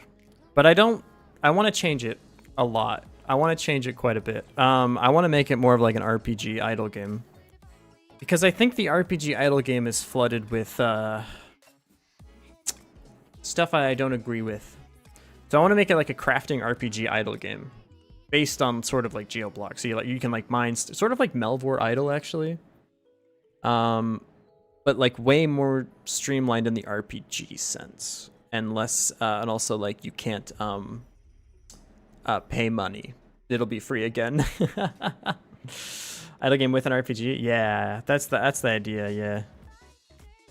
B: but I don't. I want to change it a lot. I want to change it quite a bit. I want to make it more of like an RPG idle game, because I think the RPG idle game is flooded with stuff I don't agree with. So I want to make it like a crafting RPG idle game, based on sort of like GeoBlock. So you can like mine, sort of like Melvor Idle actually. But like way more streamlined in the RPG sense, and less, and also like you can't pay money. It'll be free again. Idle game with an RPG. Yeah, that's the idea.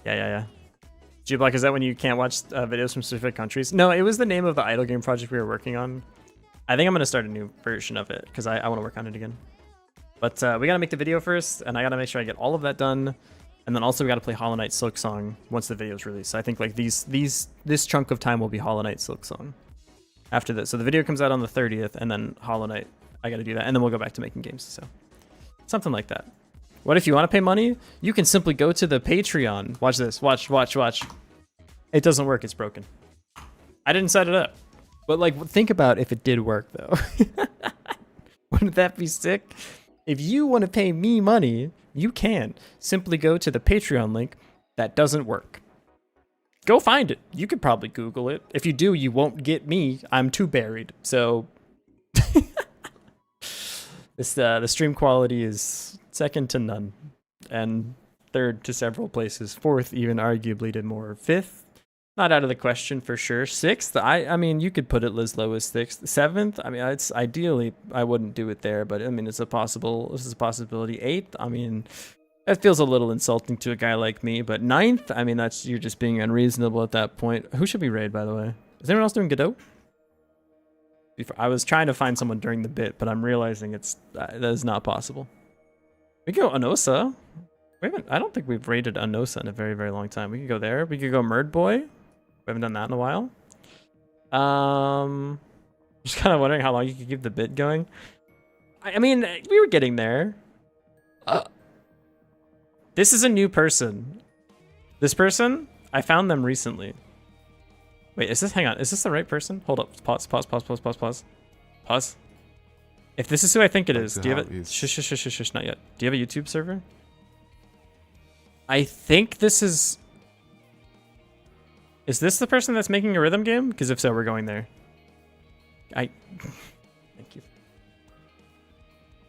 B: Yeah. GeoBlock, is that when you can't watch videos from specific countries? No, it was the name of the idle game project we were working on. I think I'm gonna start a new version of it because I want to work on it again. But we gotta make the video first, and I gotta make sure I get all of that done. And then also we gotta play Hollow Knight Silksong once the video is released. So I think like this chunk of time will be Hollow Knight Silksong after this. So the video comes out on the 30th, and then Hollow Knight, I gotta do that, and then we'll go back to making games. So something like that. What if you want to pay money? You can simply go to the Patreon. Watch this. Watch. It doesn't work. It's broken. I didn't set it up. But like, think about if it did work though. Wouldn't that be sick? If you want to pay me money, you can simply go to the Patreon link that doesn't work. Go find it. You could probably Google it. If you do, you won't get me. I'm too buried. So this the stream quality is second to none, and third to several places. Fourth, even arguably to more. Fifth, not out of the question for sure. Sixth, I mean, you could put it as low as sixth. Seventh, I mean, it's ideally I wouldn't do it there, but I mean, this is a possibility. Eighth, I mean, that feels a little insulting to a guy like me. But ninth, I mean, you're just being unreasonable at that point. Who should we raid, by the way? Is anyone else doing Godot? I was trying to find someone during the bit, but I'm realizing that is not possible. We can go Anosa. I don't think we've raided Anosa in a very, very long time. We could go there. We could go Murd Boy. We haven't done that in a while. Just kind of wondering how long you could keep the bit going. I mean, we were getting there. This is a new person. This person, I found them recently. Wait, hang on. Is this the right person? Hold up. Pause. If this is who I think it is, do you have it? Shush, not yet. Do you have a YouTube server? I think this is... Is this the person that's making a rhythm game? Because if so, we're going there. Thank you.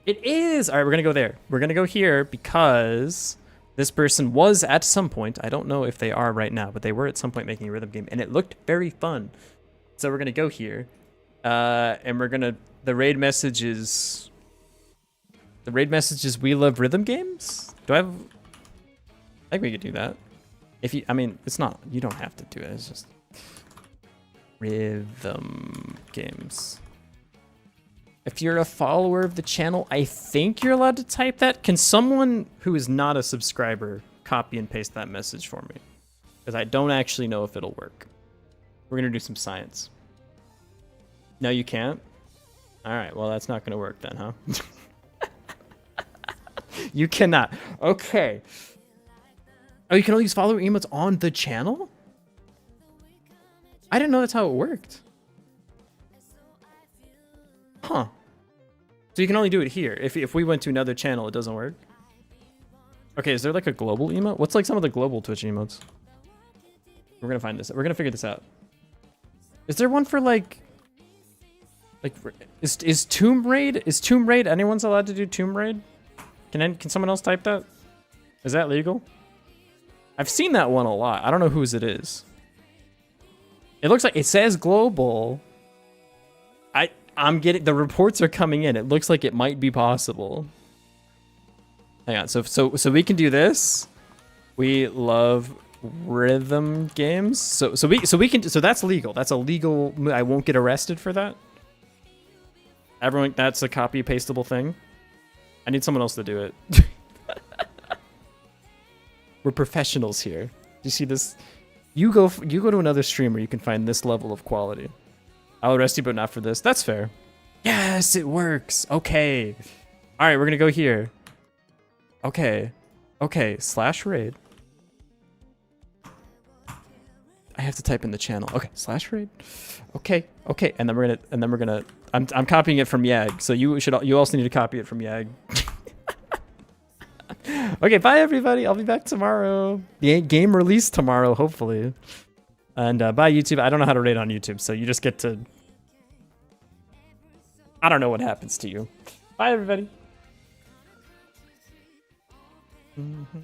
B: It is! Alright, we're gonna go there. We're gonna go here because this person was at some point, I don't know if they are right now, but they were at some point making a rhythm game, and it looked very fun. So we're gonna go here. And we're gonna... The raid message is we love rhythm games? Do I have... I think we could do that. If you, I mean, it's not, you don't have to do it. It's just rhythm games. If you're a follower of the channel, I think you're allowed to type that. Can someone who is not a subscriber copy and paste that message for me? Because I don't actually know if it'll work. We're gonna do some science. No, you can't? All right, well, that's not gonna work then, huh? You cannot. Okay. Oh, you can only use follower emotes on the channel? I didn't know that's how it worked. Huh. So you can only do it here. If we went to another channel, it doesn't work? Okay, is there like a global emote? What's like some of the global Twitch emotes? We're gonna find this. We're gonna figure this out. Is there one for like is Tomb Raid? Is Tomb Raid, anyone's allowed to do Tomb Raid? Can someone else type that? Is that legal? I've seen that one a lot. I don't know whose it is. It looks like it says global. I'm getting, the reports are coming in. It looks like it might be possible. Hang on. So we can do this. We love rhythm games. So we can, so that's legal. That's a legal. I won't get arrested for that. Everyone, that's a copy pastable thing. I need someone else to do it. We're professionals here. Do you see this? You go to another streamer, you can find this level of quality. I'll arrest you, but not for this. That's fair. Yes, it works. Okay. All right, we're gonna go here. Okay. Okay. /raid. I have to type in the channel. Okay. /raid. Okay. Okay. And then we're gonna. I'm copying it from Yag. So you also need to copy it from Yag. Okay. Bye everybody. I'll be back tomorrow. The game release tomorrow, hopefully. And bye YouTube. I don't know how to rate on YouTube, so you just get to. I don't know what happens to you. Bye everybody. Mm-hmm.